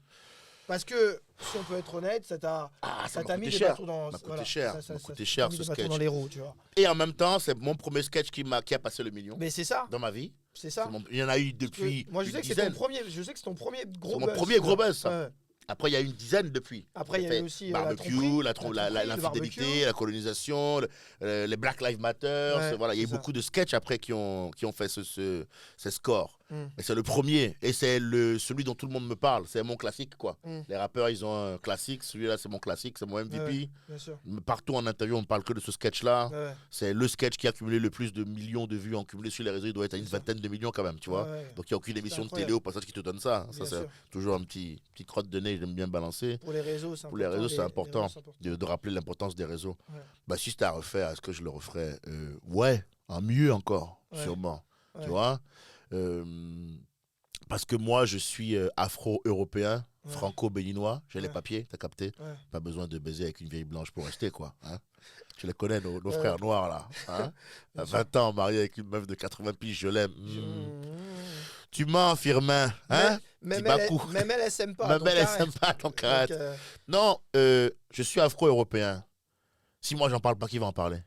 Parce que, si on peut être honnête, Ça ça m'a t'a mis coûté des cher. bâtons dans, Ça m'a coûté voilà, cher. ça Ça m'a coûté t'a cher, mis ce des bâtons sketch. dans les roues, tu vois. Et en même temps, c'est mon premier sketch qui a passé le million Mais c'est ça, dans ma vie. c'est ça. Il y en a eu Parce que depuis moi, je une sais que c'est dizaine. ton premier, je sais que c'est ton premier gros C'est mon buzz. premier gros tu vois. buzz, ça. Ouais. Après, il y a eu une dizaine depuis. Après, il y a J'ai eu fait aussi la barbecue, tromperie, l'infidélité, la colonisation, les Black Lives Matter. Ouais, Voilà, il y a eu c'est ça. beaucoup de sketchs après qui ont fait ces scores. Mm. Mais c'est le premier. Et c'est celui dont tout le monde me parle. C'est mon classique, quoi. Mm. Les rappeurs, ils ont un classique. Celui-là, c'est mon classique. C'est mon MVP. Ouais, bien sûr. Partout en interview, on ne parle que de ce sketch-là. Ouais, C'est le sketch qui a cumulé le plus de millions de vues en cumulé sur les réseaux. Il doit être à une C'est ça. vingtaine de millions quand même, tu vois. ouais. Donc il n'y a aucune émission de incroyable. télé au passage qui te donne ça. Ça, Bien c'est sûr. toujours un petit crotte de nez, j'aime bien balancer. Pour les réseaux, c'est important. Pour les réseaux, c'est important réseaux, c'est important. de rappeler l'importance des réseaux. Ouais. Bah, si c'était à refaire, est-ce que je le referais Ouais, en mieux encore, Ouais. sûrement. Ouais. Tu vois Parce que moi, je suis afro-européen, Ouais. franco-béninois. J'ai les Ouais. papiers, t'as capté Ouais. Pas besoin de baiser avec une vieille blanche pour rester, quoi. Hein tu les connais, nos Ouais. frères noirs, là. Hein Bien à sûr. 20 ans, marié avec une meuf de 80 piges, je l'aime. Tu mens, Firmin. Hein Même Petit Bakou. elle, elle s'aime pas. Même donc elle est arrête. sympa, ton Donc, carré. Non, je suis afro-européen. Si moi, j'en parle pas, qui va en parler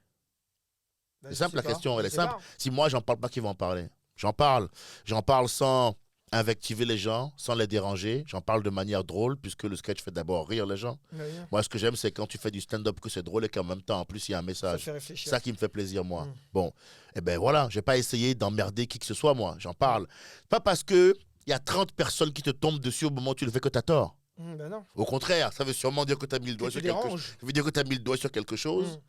bah, C'est je simple, sais la pas, question, je elle est sais simple. pas. Si moi, j'en parle pas, qui va en parler J'en parle. J'en parle sans invectiver les gens, sans les déranger. J'en parle de manière drôle, puisque le sketch fait d'abord rire les gens. Ouais, Moi, ce que j'aime, c'est quand tu fais du stand-up, que c'est drôle et qu'en même temps, en plus, il y a un ça message. fait réfléchir. Ça qui me fait plaisir, moi. Mm. Bon, eh ben voilà, j'ai pas essayé d'emmerder qui que ce soit, moi. J'en parle. Pas parce que il y a 30 personnes qui te tombent dessus au moment où tu le fais que t'as tort. Ben non. Au contraire, ça veut sûrement dire que tu as mis le doigt Que tu sur quelque chose. déranges. Ça veut dire que tu as mis le doigt sur quelque chose. Mm.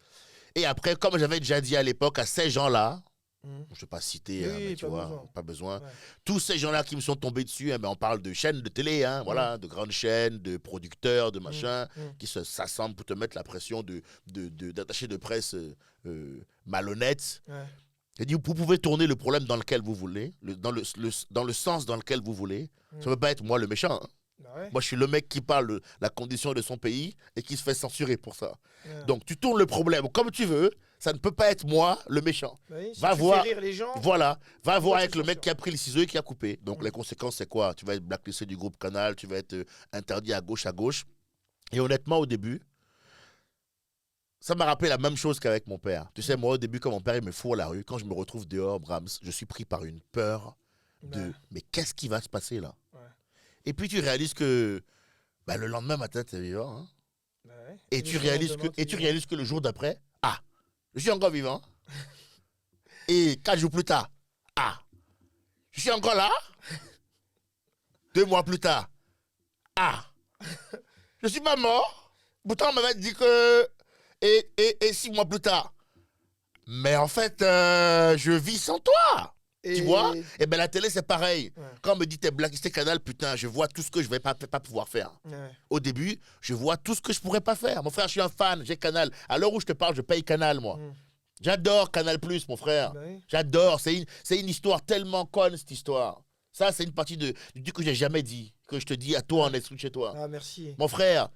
Et après, comme j'avais déjà dit à l'époque à ces gens-là, Mm. je ne vais pas citer, Oui, hein, mais tu pas vois, besoin. pas besoin. Ouais. Tous ces gens-là qui me sont tombés dessus, on parle de chaînes de télé, hein, voilà, de grandes chaînes, de producteurs, de machins, qui s'assemblent pour te mettre la pression d'attachés de presse malhonnêtes. Ouais. Et dit, vous pouvez tourner le problème dans lequel vous voulez, dans le sens dans lequel vous voulez. Ça ne peut pas être moi le méchant. Hein. Bah ouais. Moi, je suis le mec qui parle de la condition de son pays et qui se fait censurer pour ça. Ouais. Donc, tu tournes le problème comme tu veux. Ça ne peut pas être moi, le méchant. Bah oui, si va tu voir- fais rire les gens. Voilà. Va voir tu avec le mec censures. qui a pris le ciseau et qui a coupé. Donc, les conséquences, c'est quoi? Tu vas être blacklisté du groupe Canal, tu vas être interdit à gauche. Et honnêtement, au début, ça m'a rappelé la même chose qu'avec mon père. Tu sais, moi, au début, quand mon père il me fout à la rue, quand je me retrouve dehors, Brahms, je suis pris par une peur de Ouais. mais qu'est-ce qui va se passer là? Ouais. Et puis, tu réalises que le lendemain matin, tu es vivant. Hein? Bah ouais. Et le tu jour réalises lendemain, t'es vivant. que le jour d'après, je suis encore vivant. Et 4 jours plus tard, je suis encore là. 2 mois plus tard, je suis pas mort. Pourtant, on m'avait dit que. Et 6 mois plus tard. Mais en fait, je vis sans toi. Tu vois? Et bien, la télé, c'est pareil. Ouais. Quand on me dit t'es blacklisté Canal, putain, je vois tout ce que je vais pas pouvoir faire. Ouais. Au début, je vois tout ce que je pourrais pas faire. Mon frère, je suis un fan, j'ai Canal. À l'heure où je te parle, je paye Canal, moi. J'adore Canal+, mon frère. Bah oui. J'adore. C'est une histoire tellement conne, cette histoire. Ça, c'est une partie du truc que j'ai jamais dit, que je te dis à toi en esprit de chez toi. Ah, merci. Mon frère,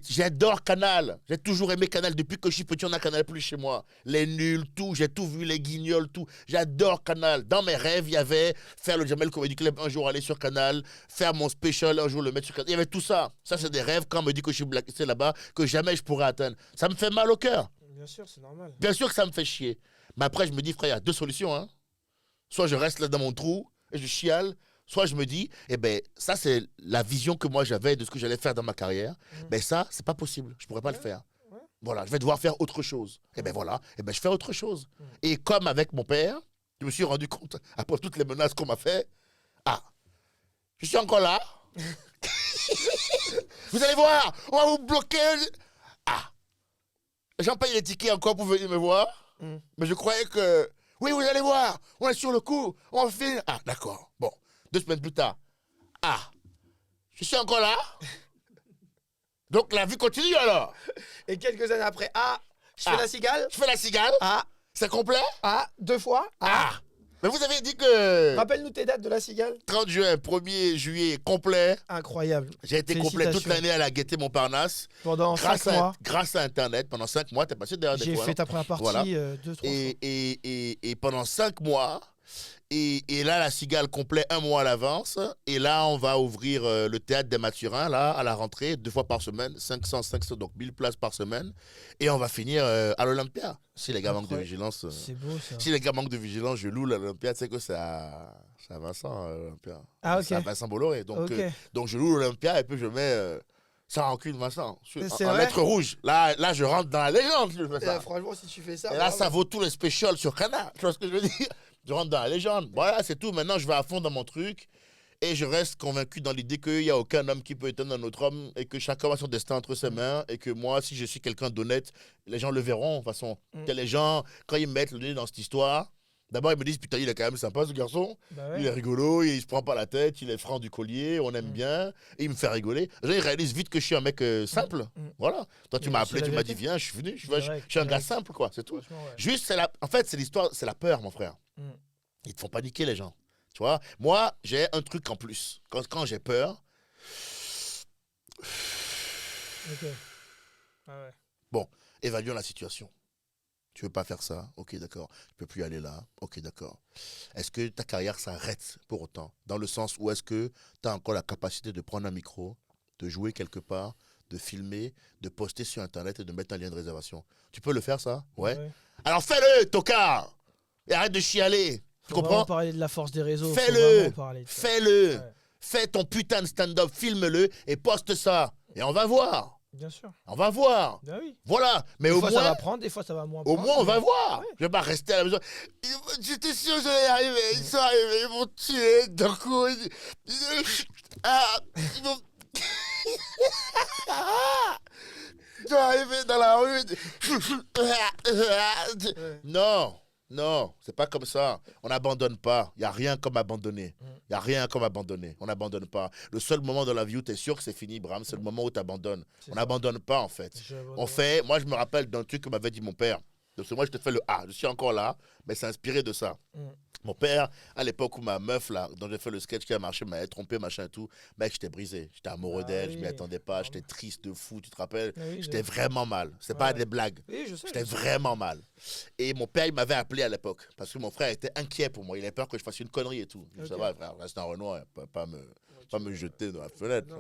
j'adore Canal. J'ai toujours aimé Canal. Depuis que je suis petit, on a Canal+ chez moi. Les nuls, tout. J'ai tout vu, les guignols, tout. J'adore Canal. Dans mes rêves, il y avait faire le Jamel Comedy Club un jour, aller sur Canal, faire mon special un jour, le mettre sur Canal. Il y avait tout ça. Ça, c'est des rêves quand on me dit que je suis blacklisté là-bas, que jamais je pourrais atteindre. Ça me fait mal au cœur. Bien sûr, c'est normal. Bien sûr que ça me fait chier. Mais après, je me dis, frère, il y a 2 solutions. Hein. Soit je reste là dans mon trou et je chiale. Soit je me dis, eh ben, ça, c'est la vision que moi j'avais de ce que j'allais faire dans ma carrière. Ben, ça, c'est pas possible. Je pourrais pas le faire. Ouais. Voilà, je vais devoir faire autre chose. Et ben voilà, et ben je fais autre chose. Et comme avec mon père, je me suis rendu compte, après toutes les menaces qu'on m'a fait, je suis encore là. Vous allez voir, on va vous bloquer. J'en paye les tickets encore pour venir me voir. Mais je croyais que, oui, vous allez voir, on est sur le coup, on va finir. D'accord, bon. 2 semaines plus tard, je suis encore là. Donc la vie continue alors. Et quelques années après, je fais Ah. la cigale. Je fais la cigale. C'est complet. 2 fois. Mais vous avez dit que Rappelle-nous tes dates de la cigale. 30 juin, 1er juillet, complet. Incroyable. J'ai été complet toute l'année à la Gaîté Montparnasse. Pendant 5 mois. Grâce à Internet, pendant 5 mois, t'es passé derrière des J'ai fois. fait ta première partie Voilà. 2-3 fois. Et pendant 5 mois, et là, la cigale complet 1 mois à l'avance. Et là, on va ouvrir le théâtre des Mathurins, là, à la rentrée, 2 fois par semaine, 500, donc 1000 places par semaine. Et on va finir à l'Olympia. Si les gars manquent de vigilance. C'est beau ça. Si les gars manquent de vigilance, je loue l'Olympia. Tu sais que c'est à Vincent, l'Olympia. Ok. C'est à Vincent Bolloré. Donc, Ok. donc je loue l'Olympia et puis je mets sans rancune Vincent. C'est En vrai lettres rouges. Là, je rentre dans la légende. Je fais ça. Franchement, si tu fais ça. Et là, ça vaut tous les specials sur Canal. Tu vois ce que je veux dire? Je rentre dans la légende. Voilà, c'est tout. Maintenant, je vais à fond dans mon truc. Et je reste convaincu dans l'idée qu'il n'y a aucun homme qui peut éteindre un autre homme et que chacun a son destin entre ses mains. Et que moi, si je suis quelqu'un d'honnête, les gens le verront. De toute façon, que les gens, quand ils mettent le nez dans cette histoire, d'abord, ils me disent putain, il est quand même sympa ce garçon. Bah ouais. Il est rigolo, il se prend pas la tête, il est franc du collier, on aime bien. Et il me fait rigoler. Les gens, ils réalisent vite que je suis un mec simple. Voilà. Toi, tu Mais m'as c'est appelé, la tu m'as vérité. dit viens, je suis venu. Je C'est suis vrai, je suis un c'est gars vrai. simple, quoi. C'est tout. Franchement, ouais. Juste, en fait, c'est l'histoire, c'est la peur, mon frère. Mm. Ils te font paniquer, les gens. Tu vois, moi, j'ai un truc en plus. Quand j'ai peur, Ok. Ah ouais. bon, évaluons la situation. Tu veux pas faire ça? Ok, d'accord. Tu peux plus aller là? Ok, d'accord. Est-ce que ta carrière s'arrête pour autant? Dans le sens où est-ce que tu as encore la capacité de prendre un micro, de jouer quelque part, de filmer, de poster sur Internet et de mettre un lien de réservation? Tu peux le faire, ça? Ouais. Alors fais-le, tocard! Et arrête de chialer. Tu Faut comprends? vraiment parler de la force des réseaux. Fais-le. Faut vraiment parler de ça. Fais-le. Ouais. Fais ton putain de stand-up, filme-le et poste ça. Et on va voir. Bien sûr. On va voir. Bah oui. Voilà. Mais Des au fois, ça va moins, prendre, des fois, ça va moins au prendre. moins, on va voir. Ouais. Je vais pas rester à la maison. J'étais sûr que j'allais y arriver. Ils sont arrivés, ils m'ont tué. D'un coup, ils m'ont... Ils sont arrivés dans la rue. Non. Non, c'est pas comme ça. On n'abandonne pas. Il n'y a rien comme abandonner. Il n'y a rien comme abandonner. On n'abandonne pas. Le seul moment dans la vie où tu es sûr que c'est fini, Bram, c'est le moment où tu abandonnes. On n'abandonne pas, en fait. On fait... Moi, je me rappelle d'un truc que m'avait dit mon père. Donc, moi, je te fais le A. Je suis encore là, mais c'est inspiré de ça. Mon père, à l'époque où ma meuf, là, dont j'ai fait le sketch qui a marché, m'avait trompé, machin et tout, mec, j'étais brisé. J'étais amoureux d'elle, je m'y attendais pas, j'étais triste de fou, tu te rappelles? J'étais vraiment mal. C'était pas des blagues. Oui, je sais. J'étais vraiment mal. Et mon père, il m'avait appelé à l'époque, parce que mon frère était inquiet pour moi. Il avait peur que je fasse une connerie et tout. Ça va, frère, reste en Renoir, pas me jeter dans la fenêtre.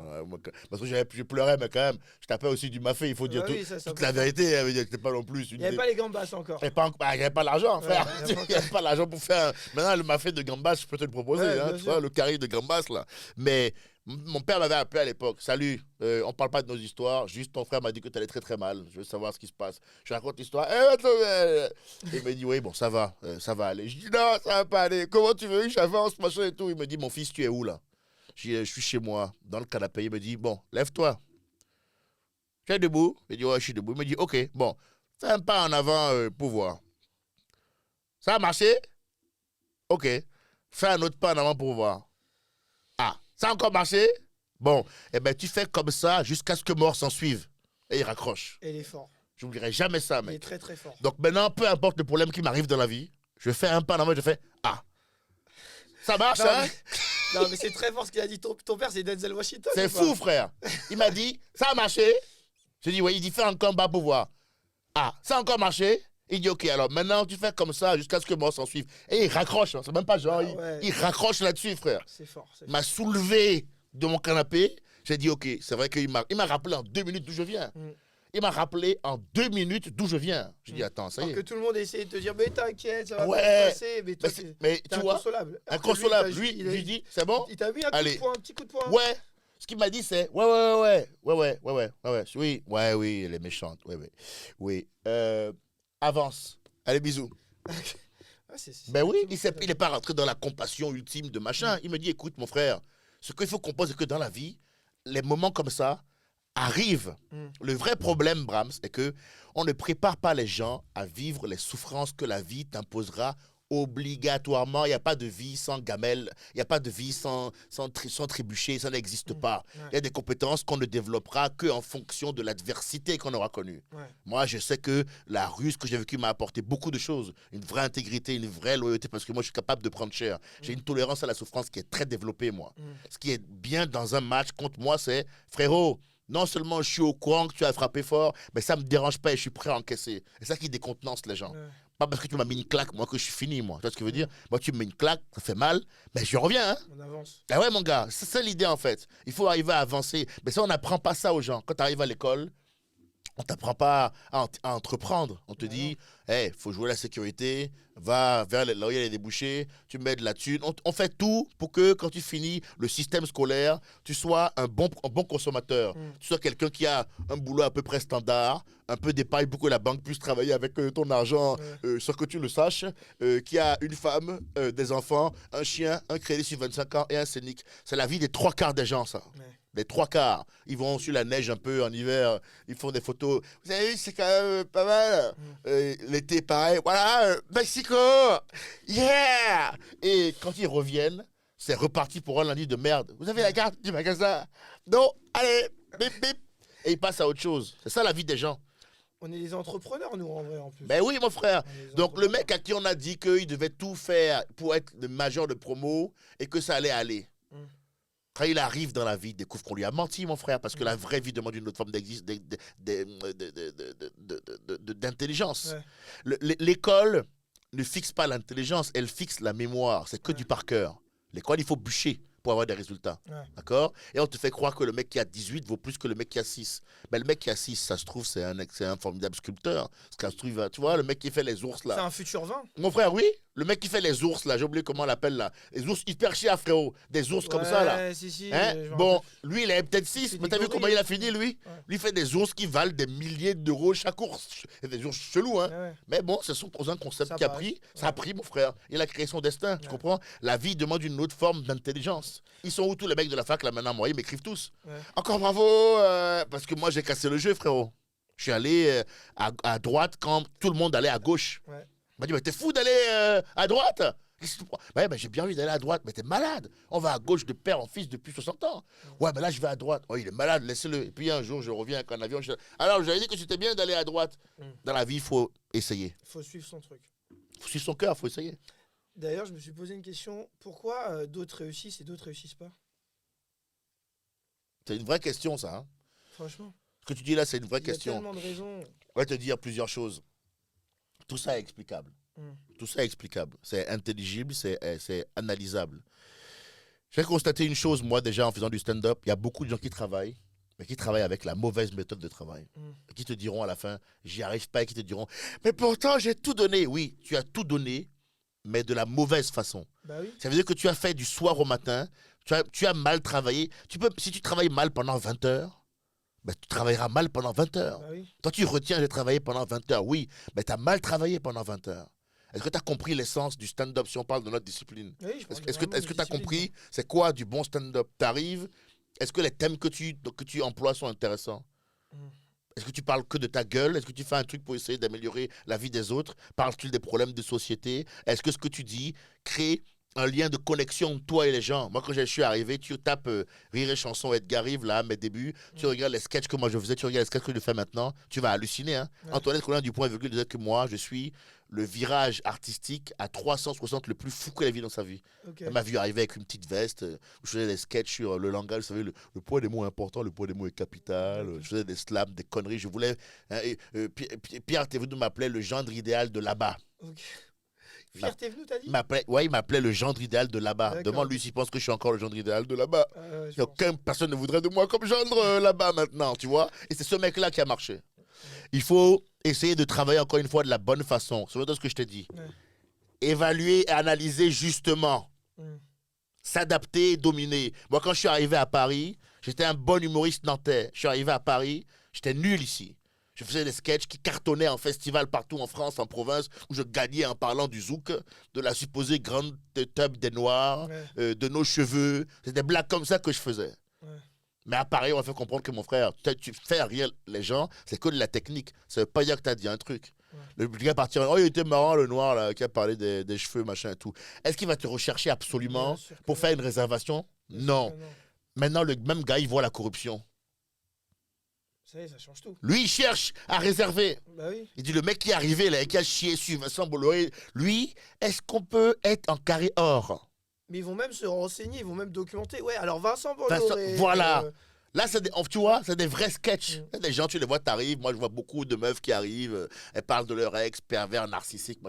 Parce que je pleurais, mais quand même, je tapais aussi du mafé, il faut dire toute la vérité. C'était pas non plus. Il n'y avait pas les gambas encore. Il n'y avait pas l'argent, frère. Il n'y avait pas l'argent pour faire. Maintenant, le mafé de gambas, je peux te le proposer. Tu vois, le carré de gambas, là. Mais mon père m'avait appelé à l'époque. Salut, on parle pas de nos histoires. Juste ton frère m'a dit que tu allais très très mal. Je veux savoir ce qui se passe. Je raconte l'histoire. Il me dit, oui, bon, ça va aller. Je dis, non, ça va pas aller. Comment tu veux que j'avance, machin et tout. Il me dit, mon fils, tu es où là? Je suis chez moi, dans le canapé. Il me dit, bon, lève-toi. Tu es debout? Il dit, ouais, je suis debout. Il me dit, ok, bon, fais un pas en avant pour voir. Ça a marché? Ok. Fais un autre pas en avant pour voir. Ah, ça a encore marché? Bon, eh ben tu fais comme ça jusqu'à ce que mort s'en suive. Et il raccroche. Et il est fort. Je n'oublierai jamais ça, mec. Il est très très fort. Donc maintenant, peu importe le problème qui m'arrive dans la vie, je fais un pas en avant et je fais ah. Ça marche, non, hein? Non, mais c'est très fort ce qu'il a dit. Ton père, c'est Denzel Washington. C'est fou, frère. Il m'a dit, ça a marché. J'ai dit, oui, il dit, fais encore un pas pour voir. Ah, ça a encore marché? Il dit, ok, alors maintenant, tu fais comme ça jusqu'à ce que mort s'en suive. Et il raccroche, hein, c'est même pas genre, il raccroche là-dessus, frère. C'est fort. Il m'a soulevé de mon canapé. J'ai dit, ok, c'est vrai qu'il m'a rappelé en 2 minutes d'où je viens. Il m'a rappelé en 2 minutes d'où je viens. J'ai dit, attends, ça y est. Alors que tout le monde essaie de te dire, mais t'inquiète, ça va Ouais. bien se passer. Mais toi, mais t'es tu vois, inconsolable. inconsolable. Lui, il lui dit, c'est bon? Il t'a mis un coup de poing, un petit coup de poing. Ouais. Ce qu'il m'a dit, c'est, ouais. Oui, elle est méchante. Oui. Avance. Allez, bisous. Ben oui, il n'est pas rentré dans la compassion ultime de machin. Il me dit, écoute, mon frère, ce qu'il faut comprendre, c'est que dans la vie, les moments comme ça arrivent. Le vrai problème, Brahms, c'est que on ne prépare pas les gens à vivre les souffrances que la vie t'imposera Obligatoirement, il n'y a pas de vie sans gamelle, il n'y a pas de vie sans trébucher, ça n'existe pas. Ouais. Il y a des compétences qu'on ne développera qu'en fonction de l'adversité qu'on aura connue. Ouais. Moi, je sais que la rue, ce que j'ai vécu m'a apporté beaucoup de choses. Une vraie intégrité, une vraie loyauté, parce que moi, je suis capable de prendre cher. J'ai une tolérance à la souffrance qui est très développée, moi. Ce qui est bien dans un match contre moi, c'est, frérot, non seulement je suis au courant que tu as frappé fort, mais ça ne me dérange pas et je suis prêt à encaisser. C'est ça qui décontenance les gens. Ouais. Pas parce que tu m'as mis une claque, moi, que je suis fini, moi. Tu vois ce que je veux dire? Moi, tu me mets une claque, ça fait mal, mais je reviens, hein. On avance. Ah ouais, mon gars, c'est ça l'idée, en fait. Il faut arriver à avancer. Mais ça, on n'apprend pas ça aux gens. Quand tu arrives à l'école, on t'apprend pas à entreprendre. On te dit, hey, faut jouer la sécurité, va vers là où il y a les débouchés, tu mets de la thune. On fait tout pour que quand tu finis le système scolaire, tu sois un bon consommateur. Tu sois quelqu'un qui a un boulot à peu près standard, un peu d'épargne pour que la banque puisse travailler avec ton argent sans que tu le saches, qui a une femme, des enfants, un chien, un crédit sur 25 ans et un Scénic. C'est la vie des 3/4 des gens, ça. Ouais. Les 3/4. Ils vont sur la neige un peu en hiver, ils font des photos. Vous avez vu, c'est quand même pas mal. L'été, pareil. Voilà, Mexico! Yeah! Et quand ils reviennent, c'est reparti pour un lundi de merde. Vous avez la carte du magasin? Non? Allez, bip, bip. Et ils passent à autre chose. C'est ça la vie des gens. On est des entrepreneurs, nous, en vrai, en plus. Ben oui, mon frère. On est des Donc, le entrepreneurs. mec à qui on a dit qu'il devait tout faire pour être le major de promo et que ça allait aller. Quand il arrive dans la vie, il découvre qu'on lui a menti, mon frère, parce que la vraie vie demande une autre forme d'intelligence. Ouais. L'école ne fixe pas l'intelligence, elle fixe la mémoire. C'est que Ouais. du par cœur. L'école, il faut bûcher pour avoir des résultats. Ouais. D'accord? Et on te fait croire que le mec qui a 18 vaut plus que le mec qui a 6. Mais le mec qui a 6, ça se trouve, c'est un formidable sculpteur. Ça se trouve, tu vois, le mec qui fait les ours, là. C'est un futur 20. Mon frère, oui. Le mec qui fait les ours, là, j'ai oublié comment on l'appelle, là. Les ours hyper chiens, frérot. Des ours comme ça, là. Si, si. Hein? je me Bon, rappelle. lui, il a peut-être 6, C'est mais des t'as vu gorilles. comment il a fini, lui? Ouais. Lui, il fait des ours qui valent des milliers d'euros chaque ours. C'est des ours chelous, hein? Ouais. Mais bon, c'est un concept Ça qui a passe. pris. Ça a pris, mon frère. Il a créé son destin, tu comprends? La vie demande une autre forme d'intelligence. Ils sont où tous les mecs de la fac, là, maintenant? Moi, ils m'écrivent tous. Ouais. Encore bravo, parce que moi, j'ai cassé le jeu, frérot. Je suis allé à droite quand tout le monde allait à gauche. Ouais. Il m'a dit, mais t'es fou d'aller à droite? Qu'est-ce que tu prends? Ouais, mais j'ai bien envie d'aller à droite, mais t'es malade. On va à gauche de père en fils depuis 60 ans. Ouais, mais là, je vais à droite. Oh, il est malade, laissez-le. Et puis un jour, je reviens avec un avion. Alors, j'avais dit que c'était bien d'aller à droite. Dans la vie, il faut essayer. Il faut suivre son truc. Il faut suivre son cœur, il faut essayer. D'ailleurs, je me suis posé une question. Pourquoi d'autres réussissent et d'autres réussissent pas? C'est une vraie question, ça. Hein. Franchement. Ce que tu dis là, c'est une vraie Il y a question. tellement de raisons. On va te dire plusieurs choses. Tout ça est explicable. Tout ça est explicable. C'est intelligible, c'est analysable. J'ai constaté une chose, moi, déjà, en faisant du stand-up. Il y a beaucoup de gens qui travaillent, mais qui travaillent avec la mauvaise méthode de travail. Et qui te diront à la fin, j'y arrive pas, et qui te diront, mais pourtant, j'ai tout donné. Oui, tu as tout donné, mais de la mauvaise façon. Bah oui. Ça veut dire que tu as fait du soir au matin, tu as mal travaillé. Si tu travailles mal pendant 20 heures, ben, tu travailleras mal pendant 20 heures. Bah oui. Toi, tu retiens, j'ai travaillé pendant 20 heures. Oui, mais tu as mal travaillé pendant 20 heures. Est-ce que tu as compris l'essence du stand-up si on parle de notre discipline? Oui, je pense Est-ce que vraiment tu as discipline, compris c'est quoi du bon stand-up? Tu arrives, est-ce que les thèmes que tu emploies sont intéressants? Est-ce que tu parles que de ta gueule? Est-ce que tu fais un truc pour essayer d'améliorer la vie des autres? Parles-tu des problèmes de société? Est-ce que ce que tu dis crée un lien de connexion entre toi et les gens? Moi, quand je suis arrivé, tu tapes Rire et Chanson, Edgar Rive, là, à mes débuts, tu regardes les sketchs que moi je faisais, tu regardes les sketchs que je fais maintenant, tu vas halluciner. Hein? Ouais. Antoinette Colin du Point Virgule disait que moi, je suis le virage artistique à 360 le plus fou qu'elle a vu dans sa vie. Ok. Elle m'a vu arriver avec une petite veste, où je faisais des sketchs sur le langage, vous savez, le poids des mots est important, le poids des mots est capital, je faisais des slams, des conneries, je voulais... Hein, Pierre Thévenoud m'appelait le gendre idéal de là-bas. Ok. Pierre Thévenoud, t'as dit? Ouais, il m'appelait le gendre idéal de là-bas. D'accord. Demande-lui s'il pense que je suis encore le gendre idéal de là-bas. Ouais, je Il y a pense. aucune personne ne voudrait de moi comme gendre là-bas maintenant, tu vois. Et c'est ce mec-là qui a marché. Il faut essayer de travailler encore une fois de la bonne façon. C'est ce que je t'ai dit. Ouais. Évaluer et analyser justement. Mm. S'adapter, dominer. Moi, quand je suis arrivé à Paris, j'étais un bon humoriste nantais. Je suis arrivé à Paris, j'étais nul ici. Je faisais des sketchs qui cartonnaient en festival partout en France, en province, où je gagnais en parlant du zouk, de la supposée grande tub des Noirs, de nos cheveux. C'est des blagues comme ça que je faisais. Ouais. Mais à Paris, on m'a fait comprendre que mon frère, tu fais rire les gens, c'est que de la technique. Ça veut pas dire que tu as dit un truc. Le gars partir, oh, il était marrant, le noir, là, qui a parlé des cheveux, machin et tout. Est-ce qu'il va te rechercher absolument pour faire une réservation? Non. Maintenant, le même gars, il voit la corruption. Ça y est, ça change tout. Lui, il cherche à réserver. Bah oui. Il dit, le mec qui est arrivé, là, et qui a chié sur Vincent Bolloré, lui, est-ce qu'on peut être en carré or? Mais ils vont même se renseigner, ils vont même documenter. Ouais, alors Vincent Bolloré... Voilà. Là, tu vois, c'est des vrais sketchs. Des gens, tu les vois, t'arrives. Moi, je vois beaucoup de meufs qui arrivent. Elles parlent de leur ex, pervers, narcissique.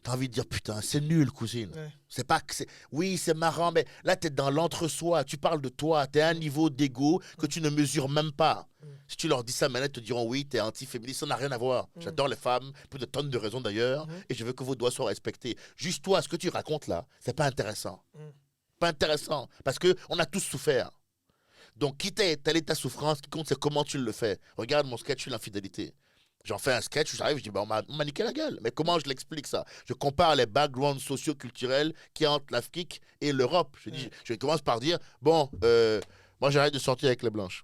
T'as envie de dire, putain, c'est nul, cousine. Ouais. C'est pas que c'est. Oui, c'est marrant, mais là, t'es dans l'entre-soi. Tu parles de toi. T'es à un niveau d'ego que tu ne mesures même pas. Si tu leur dis ça, maintenant, ils te diront, oui, t'es anti-féministe. Ça n'a rien à voir. J'adore les femmes, pour de tonnes de raisons d'ailleurs. Et je veux que vos doigts soient respectés. Juste toi, ce que tu racontes là, c'est pas intéressant. Pas intéressant. Parce qu'on a tous souffert. Donc, quitte telle est ta souffrance, ce qui compte, c'est comment tu le fais. Regarde mon sketch sur l'infidélité. J'en fais un sketch, j'arrive, je dis, bah, on m'a niqué la gueule. Mais comment je l'explique ça? Je compare les backgrounds socio-culturels qu'il y a entre l'Afrique et l'Europe. Je commence par dire, bon, moi j'arrête de sortir avec les blanches.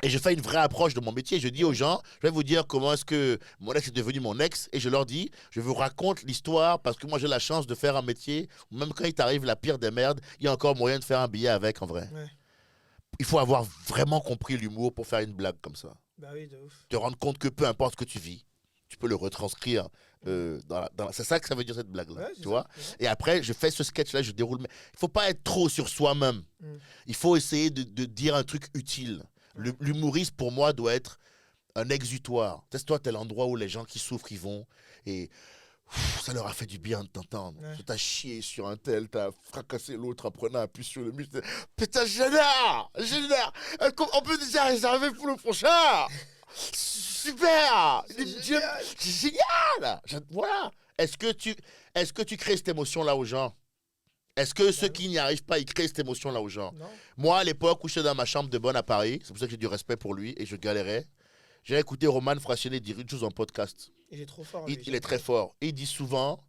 Et je fais une vraie approche de mon métier. Je dis aux gens, je vais vous dire comment est-ce que mon ex est devenu mon ex. Et je leur dis, je vous raconte l'histoire parce que moi j'ai la chance de faire un métier où même quand il t'arrive la pire des merdes, il y a encore moyen de faire un billet avec en vrai. Ouais. Il faut avoir vraiment compris l'humour pour faire une blague comme ça. Bah oui, de ouf. Te rendre compte que peu importe ce que tu vis, tu peux le retranscrire. C'est ça que ça veut dire cette blague-là. Ouais, tu vois. Et après, je fais ce sketch-là, je déroule. Il ne faut pas être trop sur soi-même. Il faut essayer de dire un truc utile. L'humoriste, pour moi, doit être un exutoire. Toi, t'es l'endroit où les gens qui souffrent, ils vont. Et ça leur a fait du bien de t'entendre. Ouais. T'as chié sur un tel, t'as fracassé l'autre en prenant un puce sur le muscle. Putain, génial! On peut déjà réserver pour le prochain! Super! C'est génial! Voilà! Est-ce que tu crées cette émotion-là aux gens? Est-ce que ceux qui n'y arrivent pas, ils créent cette émotion-là aux gens? Non. Moi, à l'époque où j'étais dans ma chambre de bonne à Paris, c'est pour ça que j'ai du respect pour lui et je galérais, j'ai écouté Roman Frachonnet dire une chose en podcast. Il est trop fort. Il est très fort. Il dit souvent,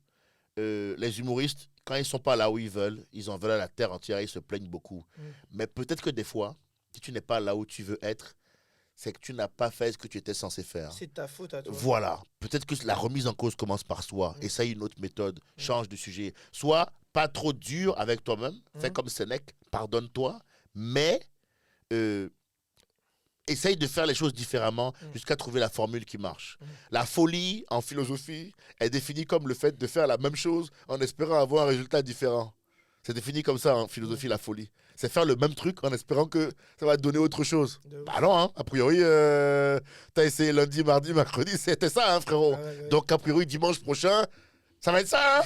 les humoristes, quand ils ne sont pas là où ils veulent, ils en veulent à la terre entière, ils se plaignent beaucoup. Mais peut-être que des fois, si tu n'es pas là où tu veux être, c'est que tu n'as pas fait ce que tu étais censé faire. C'est ta faute à toi. Voilà. Peut-être que la remise en cause commence par soi. Essaye une autre méthode. Change de sujet. Soit pas trop dur avec toi-même. Fais comme Sénèque. Pardonne-toi. Mais essaye de faire les choses différemment jusqu'à trouver la formule qui marche. La folie, en philosophie, est définie comme le fait de faire la même chose en espérant avoir un résultat différent. C'est défini comme ça en philosophie, la folie. C'est faire le même truc en espérant que ça va te donner autre chose. Bah non, hein. A priori, t'as essayé lundi, mardi, mercredi, c'était ça, hein, frérot. Ouais. Donc, a priori, dimanche prochain, ça va être ça, hein.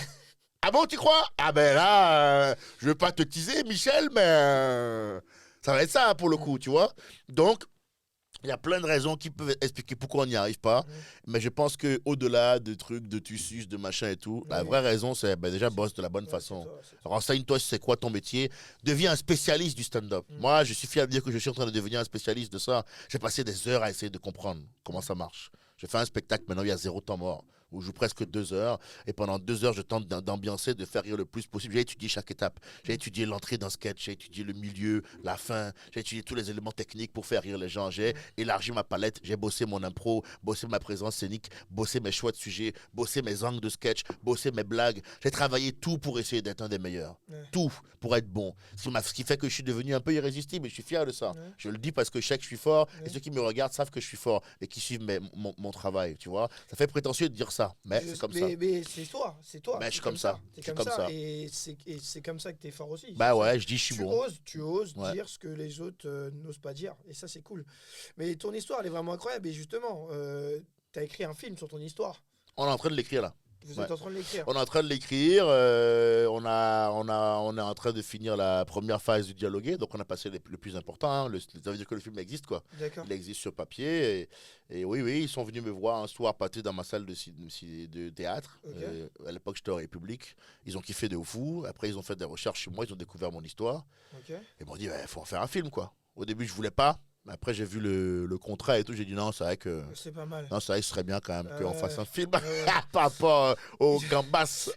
Ah bon, tu crois? Ah ben là, je veux pas te teaser, Michel, mais ça va être ça, hein, pour le coup, tu vois. Donc, il y a plein de raisons qui peuvent expliquer pourquoi on n'y arrive pas. Mais je pense qu'au-delà de trucs, de tu suces, de machin et tout, la vraie raison, c'est déjà bosse de la bonne façon. Renseigne-toi si c'est quoi ton métier. Deviens un spécialiste du stand-up. Moi, je suis fier de dire que je suis en train de devenir un spécialiste de ça. J'ai passé des heures à essayer de comprendre comment ça marche. Je fais un spectacle, maintenant il y a 0 temps mort, où je joue presque 2 heures, et pendant 2 heures, je tente d'ambiancer, de faire rire le plus possible. J'ai étudié chaque étape. J'ai étudié l'entrée d'un sketch, j'ai étudié le milieu, la fin, j'ai étudié tous les éléments techniques pour faire rire les gens. J'ai élargi ma palette, j'ai bossé mon impro, bossé ma présence scénique, bossé mes choix de sujets, bossé mes angles de sketch, bossé mes blagues. J'ai travaillé tout pour essayer d'être un des meilleurs. Tout pour être bon. Ce qui fait que je suis devenu un peu irrésistible, et je suis fier de ça. Je le dis parce que je sais que je suis fort, et ceux qui me regardent savent que je suis fort, et qui suivent mon travail, tu vois. Ça fait prétentieux de dire ça, mais c'est comme ça. Mais c'est toi, c'est toi. Mais je suis comme ça. C'est comme ça. Et c'est comme ça que t'es fort aussi. Bah ouais, je dis je suis bon. Tu oses dire ce que les autres n'osent pas dire. Et ça, c'est cool. Mais ton histoire, elle est vraiment incroyable. Et justement, t'as écrit un film sur ton histoire. On est en train de l'écrire là. Vous êtes en train de l'écrire. On est en train de l'écrire. On est en train de finir la première phase du dialoguer. Donc on a passé le plus important. Hein. Ça veut dire que le film existe, quoi. Il existe sur papier. Et oui, ils sont venus me voir un soir pâté dans ma salle de théâtre. À l'époque, j'étais au République. Ils ont kiffé de fou. Après, ils ont fait des recherches sur moi. Ils ont découvert mon histoire. Ils m'ont dit, il faut en faire un film, quoi. Au début, je voulais pas. Après, j'ai vu le contrat et tout, j'ai dit non, c'est vrai que. C'est pas mal. Non, c'est vrai que ce serait bien quand même qu'on fasse un film par rapport au Gambas.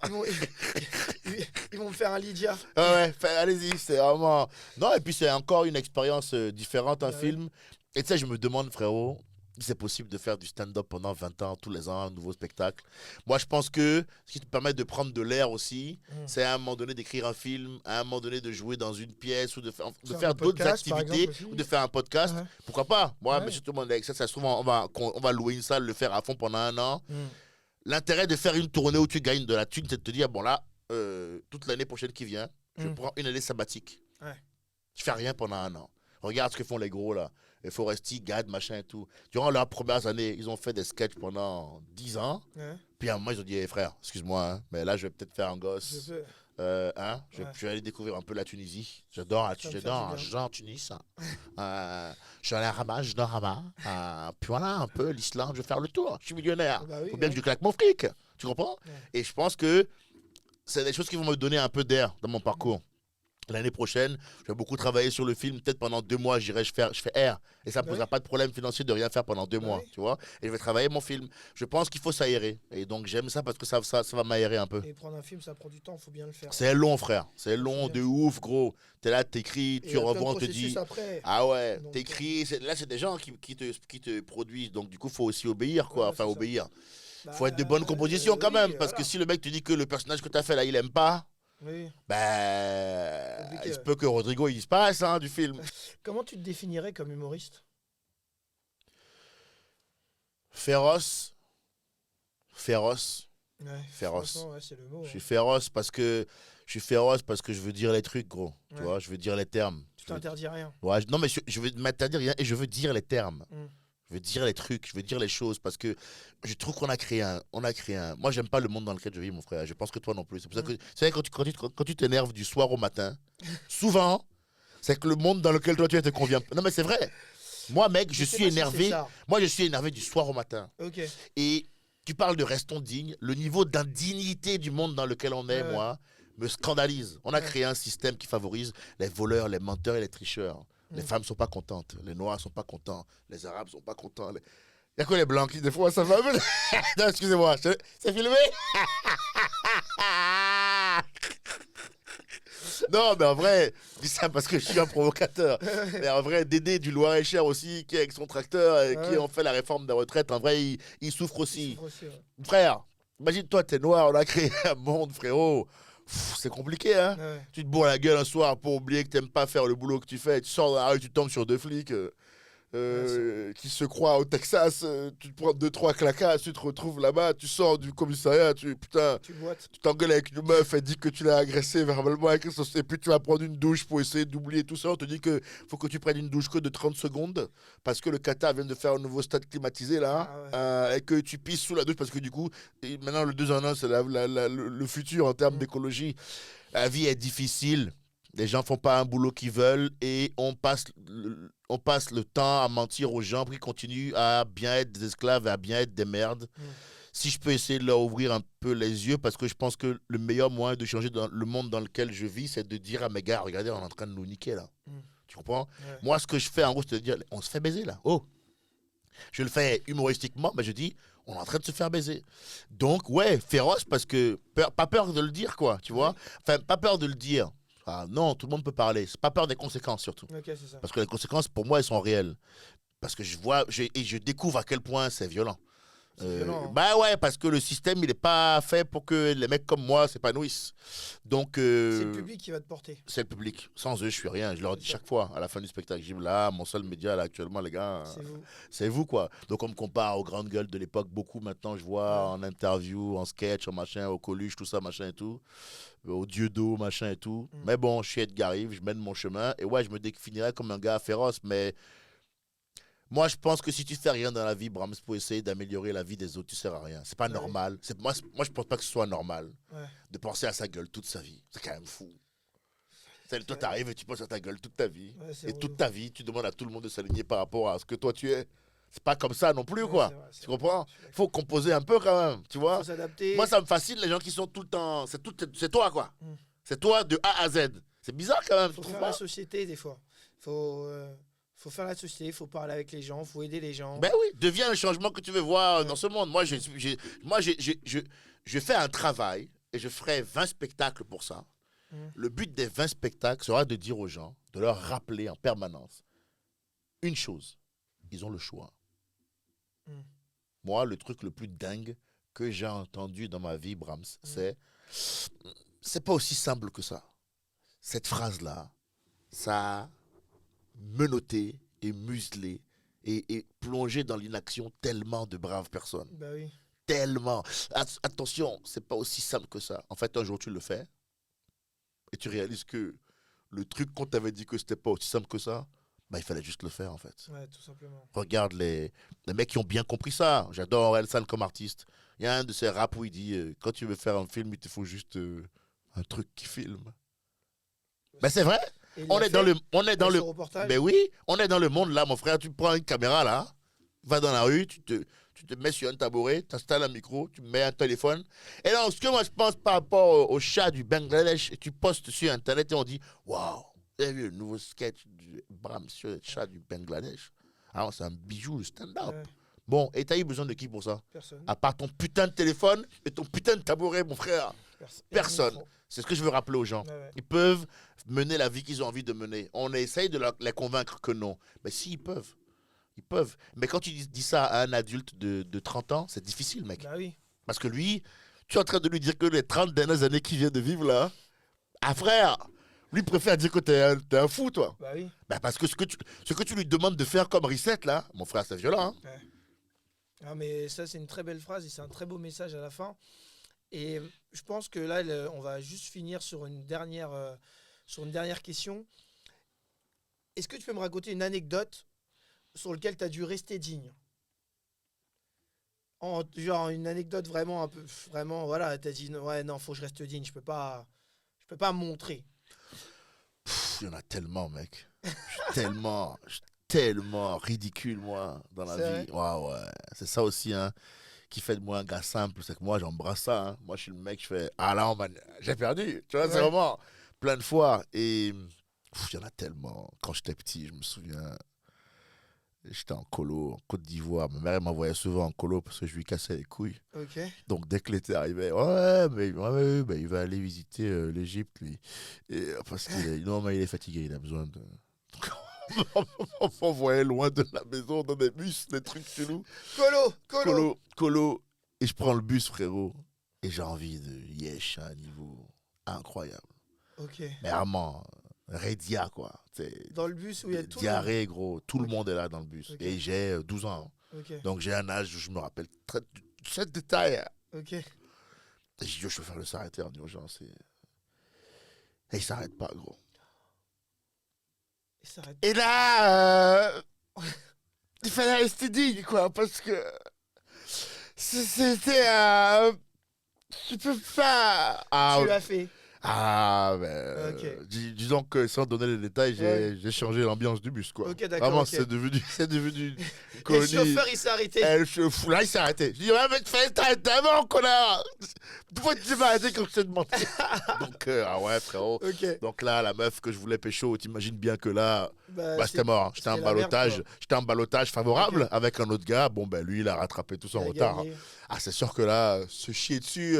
Ils vont me faire un Lydia. Ouais, allez-y, c'est vraiment. Non, et puis c'est encore une expérience différente, un film. Et tu sais, je me demande, frérot, c'est possible de faire du stand-up pendant 20 ans, tous les ans, un nouveau spectacle. Moi, je pense que ce qui te permet de prendre de l'air aussi, c'est à un moment donné d'écrire un film, à un moment donné de jouer dans une pièce ou de faire d'autres activités ou de faire un podcast. Pourquoi pas? Moi, monsieur tout le monde, avec ça se trouve, on va louer une salle, le faire à fond pendant un an. L'intérêt de faire une tournée où tu gagnes de la thune, c'est de te dire, bon là, toute l'année prochaine qui vient, je prends une année sabbatique. Je fais rien pendant un an. Regarde ce que font les gros là. Les Foresti, Gad, machin et tout. Durant leurs premières années, ils ont fait des sketchs pendant 10 ans. Puis à un moment, ils ont dit, hey, frère, excuse-moi, hein, mais là, je vais peut-être faire un gosse. Je vais aller découvrir un peu la Tunisie. J'adore Tunis. Je suis allé à Rabat, je dors à Rabat. Puis voilà, un peu l'Islande, je vais faire le tour. Je suis millionnaire. Faut bien que je claque mon fric. Tu comprends? Et je pense que c'est des choses qui vont me donner un peu d'air dans mon parcours. L'année prochaine, je vais beaucoup travailler sur le film. Peut-être pendant 2 mois, je fais R. Et ça ne posera pas de problème financier de rien faire pendant 2 mois. Tu vois. Et je vais travailler mon film. Je pense qu'il faut s'aérer. Et donc, j'aime ça parce que ça va m'aérer un peu. Et prendre un film, ça prend du temps. Il faut bien le faire. C'est long, frère. C'est long de ouf, gros. Tu es là, tu écris, tu revois, on te dit. Ah ouais, tu écris. Là, c'est des gens qui te produisent. Donc, du coup, il faut aussi obéir, quoi. Enfin, obéir. Il faut être de bonnes compositions quand même. Parce que si le mec te dit que le personnage que tu as fait là, il aime pas. Il se peut que Rodrigo il se passe du film. Comment tu te définirais comme humoriste? Féroce. Féroce, c'est le mot. Je suis féroce parce que je veux dire les trucs, gros. Tu vois, je veux dire les termes. Tu t'interdis rien. Ouais, non, mais je veux m'interdire rien et je veux dire les termes. Je veux dire les trucs, je veux dire les choses parce que je trouve qu'on a créé un. Moi, j'aime pas le monde dans lequel je vis, mon frère. Je pense que toi non plus. C'est pour ça que, c'est vrai, quand tu t'énerves du soir au matin, souvent, c'est que le monde dans lequel toi tu es te convient. Non, mais c'est vrai. Moi, mec, je suis énervé. Moi, je suis énervé du soir au matin. Et tu parles de restons dignes. Le niveau d'indignité du monde dans lequel on est, moi, me scandalise. On a créé un système qui favorise les voleurs, les menteurs et les tricheurs. Les femmes sont pas contentes, les noirs sont pas contents, les arabes sont pas contents. Il y a que les blancs qui, des fois, ça va. Non, excusez-moi, c'est filmé. Non, mais en vrai, je dis ça parce que je suis un provocateur. Mais en vrai, Dédé du Loir-et-Cher aussi, qui est avec son tracteur, et qui ont fait la réforme des retraites, en vrai, il souffre aussi. Frère, imagine-toi, t'es noir, on a créé un monde, frérot. C'est compliqué, hein. Tu te bourres la gueule un soir pour oublier que t'aimes pas faire le boulot que tu fais. Tu sors dans la rue, tu tombes sur 2 flics qui se croient au Texas. Tu te prends 2-3 claquages, tu te retrouves là-bas, tu sors du commissariat, tu t'engueules avec une meuf, elle dit que tu l'as agressée verbalement, et puis tu vas prendre une douche pour essayer d'oublier tout ça. On te dit que faut que tu prennes une douche que de 30 secondes parce que le Qatar vient de faire un nouveau stade climatisé là, et que tu pisses sous la douche parce que du coup, maintenant le 2 en 1, c'est le futur en termes d'écologie. La vie est difficile. Les gens font pas un boulot qu'ils veulent et on passe le temps à mentir aux gens pour qu'ils continuent à bien être des esclaves et à bien être des merdes. Si je peux essayer de leur ouvrir un peu les yeux, parce que je pense que le meilleur moyen de changer dans le monde dans lequel je vis, c'est de dire à mes gars, regardez, on est en train de nous niquer là. Tu comprends? Moi, ce que je fais en gros, c'est de dire, on se fait baiser là. Oh! Je le fais humoristiquement, mais je dis, on est en train de se faire baiser. Donc, ouais, féroce parce que, pas peur de le dire, quoi, tu vois? Enfin, pas peur de le dire. Ah, non, tout le monde peut parler. C'est pas peur des conséquences surtout. C'est ça. Parce que les conséquences, pour moi, elles sont réelles. Parce que je découvre à quel point c'est violent. Bah ouais, parce que le système, il n'est pas fait pour que les mecs comme moi s'épanouissent. Donc, c'est le public qui va te porter. C'est le public. Sans eux, je suis rien. Je leur dis chaque fois, à la fin du spectacle, je dis là, mon seul média, là, actuellement, les gars, c'est vous, quoi. Donc, on me compare aux grandes gueules de l'époque, beaucoup maintenant, je vois en interview, en sketch, en machin, au Coluche, tout ça, machin et tout. Au Dieudo, machin et tout. Mais bon, je suis Edgar Yves, je mène mon chemin. Et ouais, je me définirais comme un gars féroce, mais moi, je pense que si tu fais rien dans la vie, Brahms, pour essayer d'améliorer la vie des autres, tu ne sers à rien. C'est pas normal. Moi, je pense pas que ce soit normal de penser à sa gueule toute sa vie. C'est quand même fou. Toi, t'arrives et tu penses à ta gueule toute ta vie. Et toute ta vie, tu demandes à tout le monde de s'aligner par rapport à ce que toi tu es. C'est pas comme ça non plus, quoi. Tu comprends? Il faut composer un peu quand même, tu vois. Faut s'adapter. Moi, ça me fascine les gens qui sont tout le temps. C'est toi, quoi. C'est toi de A à Z. C'est bizarre quand même. Faut faire la société des fois. Faut faire la société, il faut parler avec les gens, il faut aider les gens. Ben oui, deviens le changement que tu veux voir dans ce monde. Moi, je fais un travail et je ferai 20 spectacles pour ça. Le but des 20 spectacles sera de dire aux gens, de leur rappeler en permanence une chose. Ils ont le choix. Mm. Moi, le truc le plus dingue que j'ai entendu dans ma vie, Brahms, c'est pas aussi simple que ça. Cette phrase-là, ça a menotté et muselé et plongé dans l'inaction tellement de braves personnes. Bah oui. Tellement. Attention, c'est pas aussi simple que ça. En fait, un jour, tu le fais et tu réalises que le truc qu'on t'avait dit que c'était pas aussi simple que ça, bah, il fallait juste le faire, en fait. Ouais, tout simplement. Regarde les mecs qui ont bien compris ça. J'adore Orelsan comme artiste. Il y a un de ses raps où il dit quand tu veux faire un film, il te faut juste un truc qui filme. Ben c'est vrai. Et il On l'a est dans fait le avec ce reportage. Ben oui, on est dans le monde là, mon frère. Tu prends une caméra là, va dans la rue, tu te mets sur un tabouret, tu installes un micro, tu mets un téléphone. Et donc, ce que moi je pense par rapport au chat du Bangladesh, tu postes sur Internet et on dit waouh, vous avez vu le nouveau sketch du Brahms sur le chat du Bangladesh. Alors, c'est un bijou, le stand-up. Ouais, Bon, et t'as eu besoin de qui pour ça? personne. À part ton putain de téléphone et ton putain de tabouret, mon frère. Et Personne. le micro. C'est ce que je veux rappeler aux gens. Ouais, ouais. Ils peuvent mener la vie qu'ils ont envie de mener. On essaye de les convaincre que non. Mais si, ils peuvent. Ils peuvent. Mais quand tu dis ça à un adulte de 30 ans, c'est difficile, mec. Bah oui. Parce que lui, tu es en train de lui dire que les 30 dernières années qu'il vient de vivre là, ah frère, lui préfère dire que t'es un fou, toi. Bah oui. Bah parce que ce que tu lui demandes de faire comme reset, là, mon frère, c'est violent. Hein. Ouais. Ah, mais ça, c'est une très belle phrase et c'est un très beau message à la fin. Et je pense que là, on va juste finir sur une dernière question. Est-ce que tu peux me raconter une anecdote sur laquelle tu as dû rester digne? Genre une anecdote vraiment un peu. Vraiment, voilà, tu as dit ouais, non, faut que je reste digne, je peux pas me montrer. Il y en a tellement, mec. Je suis tellement ridicule, moi, dans la C'est vie. Ouais, ouais. C'est ça aussi, hein, qui fait de moi un gars simple. C'est que moi, j'embrasse ça. Hein. Moi, je suis le mec, je fais ah là, j'ai perdu. Tu vois, c'est Ouais. vraiment plein de fois. Et il y en a tellement. Quand j'étais petit, je me souviens, j'étais en colo, en Côte d'Ivoire. Ma mère, elle m'envoyait souvent en colo parce que je lui cassais les couilles. Ok. Donc, dès que l'été arrivait, ouais, mais il va aller visiter l'Égypte, lui. Et, parce non, mais il est fatigué, il a besoin de. On m'envoyait loin de la maison dans des bus, des trucs chelous. Colo. Et je prends le bus, frérot. Et j'ai envie de yesh à un niveau incroyable. Ok. Mais vraiment, rédia, quoi. Dans le bus où il y a tout le monde. Diarrhée, gros. Tout le Ok. monde est là dans le bus. Ok. Et j'ai 12 ans. Ok. Donc j'ai un âge où je me rappelle très de détails. Ok. Et j'ai dit, je vais faire le s'arrêter en urgence. Et il s'arrête pas, gros. Il s'arrête. Et là, il fallait rester digne, quoi, parce que c'était. Tu peux pas. Tu l'as fait. Disons que sans donner les détails, j'ai changé l'ambiance du bus, quoi. Ok, d'accord. Vraiment, Ok. c'est devenu une Et le colonie. chauffeur, il s'est arrêté. Là, il s'est arrêté. Je dis, ouais, mais tu fallait t'arrêter avant, connard. Pourquoi tu m'as arrêté quand je t'ai demandé? Donc, ah ouais, frérot. Ok. Donc là, la meuf que je voulais pécho, t'imagines bien que là, c'était mort. Hein. J'étais en c'était la merde, ballottage. quoi. J'étais en ballottage favorable Ok. avec un autre gars. Bon, ben lui, il a rattrapé tout son Il a retard. gagné. Hein. Ah, c'est sûr que là, se chier dessus,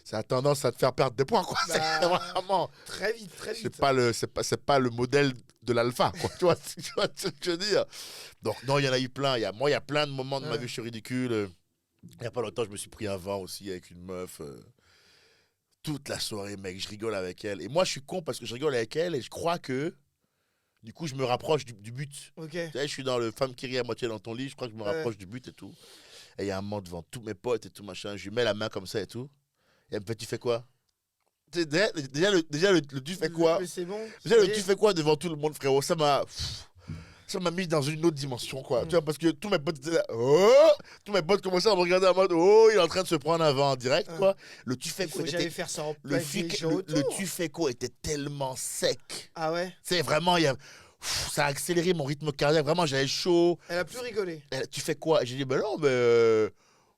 ça a tendance à te faire perdre des points, quoi. Bah, C'est vraiment. Très vite. C'est pas le modèle de l'alpha, quoi. Tu vois ce que je veux dire? Donc, non, il y en a eu plein. Moi, il y a plein de moments de ma Ouais. vie où je suis ridicule. Il n'y a pas longtemps, je me suis pris un vent aussi avec une meuf. Toute la soirée, mec, je rigole avec elle. Et moi, je suis con parce que je rigole avec elle et je crois que, du coup, je me rapproche du but. Ok. Tu sais, je suis dans le femme qui rit à moitié dans ton lit, je crois que je me Ouais. rapproche du but et tout. Et il y a un moment devant tous mes potes et tout machin, je lui mets la main comme ça et tout. Et elle me fait, tu fais quoi? Tu sais, déjà, le tu fais quoi? Mais c'est bon. Déjà, le tu fais quoi devant tout le monde, frérot? Ça m'a mis dans une autre dimension, quoi. Tu vois, parce que tous mes potes étaient là, oh! Tous mes potes commençaient à me regarder en mode, oh, il est en train de se prendre un vent en direct, quoi. Le tu fais Il faut quoi? jamais faire ça en Le, plein des gens le autour. tu fais quoi était tellement sec. Ah ouais. C'est vraiment, ça a accéléré mon rythme cardiaque. Vraiment, j'avais chaud. Elle a plus rigolé. Tu fais quoi? J'ai dit, ben non, mais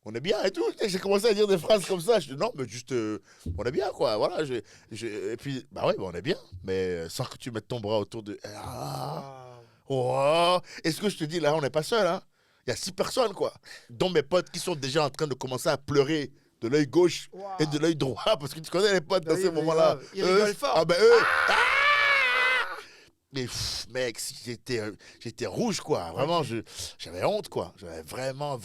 on est bien et tout. J'ai commencé à dire des phrases comme ça. Je dis, non, mais juste, on est bien, quoi. Voilà. Et puis, bah ouais, on est bien. Mais sans que tu mettes ton bras autour de. Ah, oh, et ce que je te dis là, on n'est pas seul, hein. Il y a 6 personnes, quoi. Dont mes potes qui sont déjà en train de commencer à pleurer de l'œil gauche Wow. et de l'œil droit. Parce que tu connais les potes Bah dans oui, ces mais moments-là. grave. Ils rigolent fort. Ah ben eux. Mais mec, j'étais rouge, quoi. Vraiment, j'avais honte, quoi. J'avais vraiment.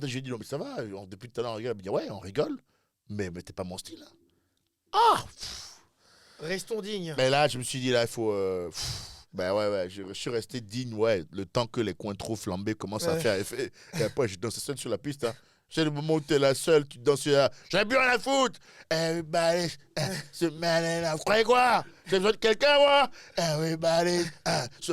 J'ai dit, non, mais ça va. Depuis tout à l'heure, on rigole. Il me dit, ouais, on rigole. Mais t'es pas mon style. Hein. Ah. Restons dignes. Mais là, je me suis dit, là, il faut. Ben ouais, je suis resté digne, ouais, le temps que les coins trop flambés commencent à faire effet. Et après, je dansais seul sur la piste. Hein. C'est le moment où t'es là seul, tu danses là. J'avais plus rien à foutre. Vous croyez quoi? J'ai besoin de quelqu'un, moi? Everybody, ça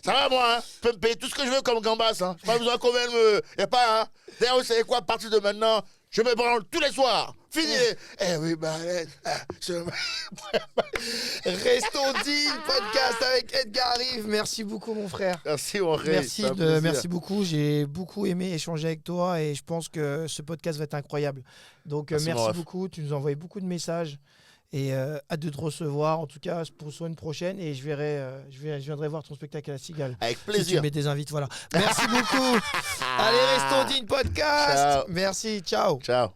va, moi? Hein? Je peux me payer tout ce que je veux comme gambasse. Hein? J'ai pas besoin qu'on vienne me. Y'a pas, hein? D'ailleurs, vous savez quoi? À partir de maintenant, je me branle tous les soirs. Fini. Everybody, Restons dignes, podcast avec Edgar Rive. Merci beaucoup, mon frère. Merci, mon frère. Merci beaucoup. J'ai beaucoup aimé échanger avec toi et je pense que ce podcast va être incroyable. Donc, merci beaucoup. Tu nous as envoyé beaucoup de messages et hâte de te recevoir. En tout cas, pour la semaine prochaine et je viendrai voir ton spectacle à la Cigale. Avec plaisir. Si tu mets des invites, voilà. Merci beaucoup. Allez, Restons dignes, podcast. Ciao. Merci. Ciao. Ciao.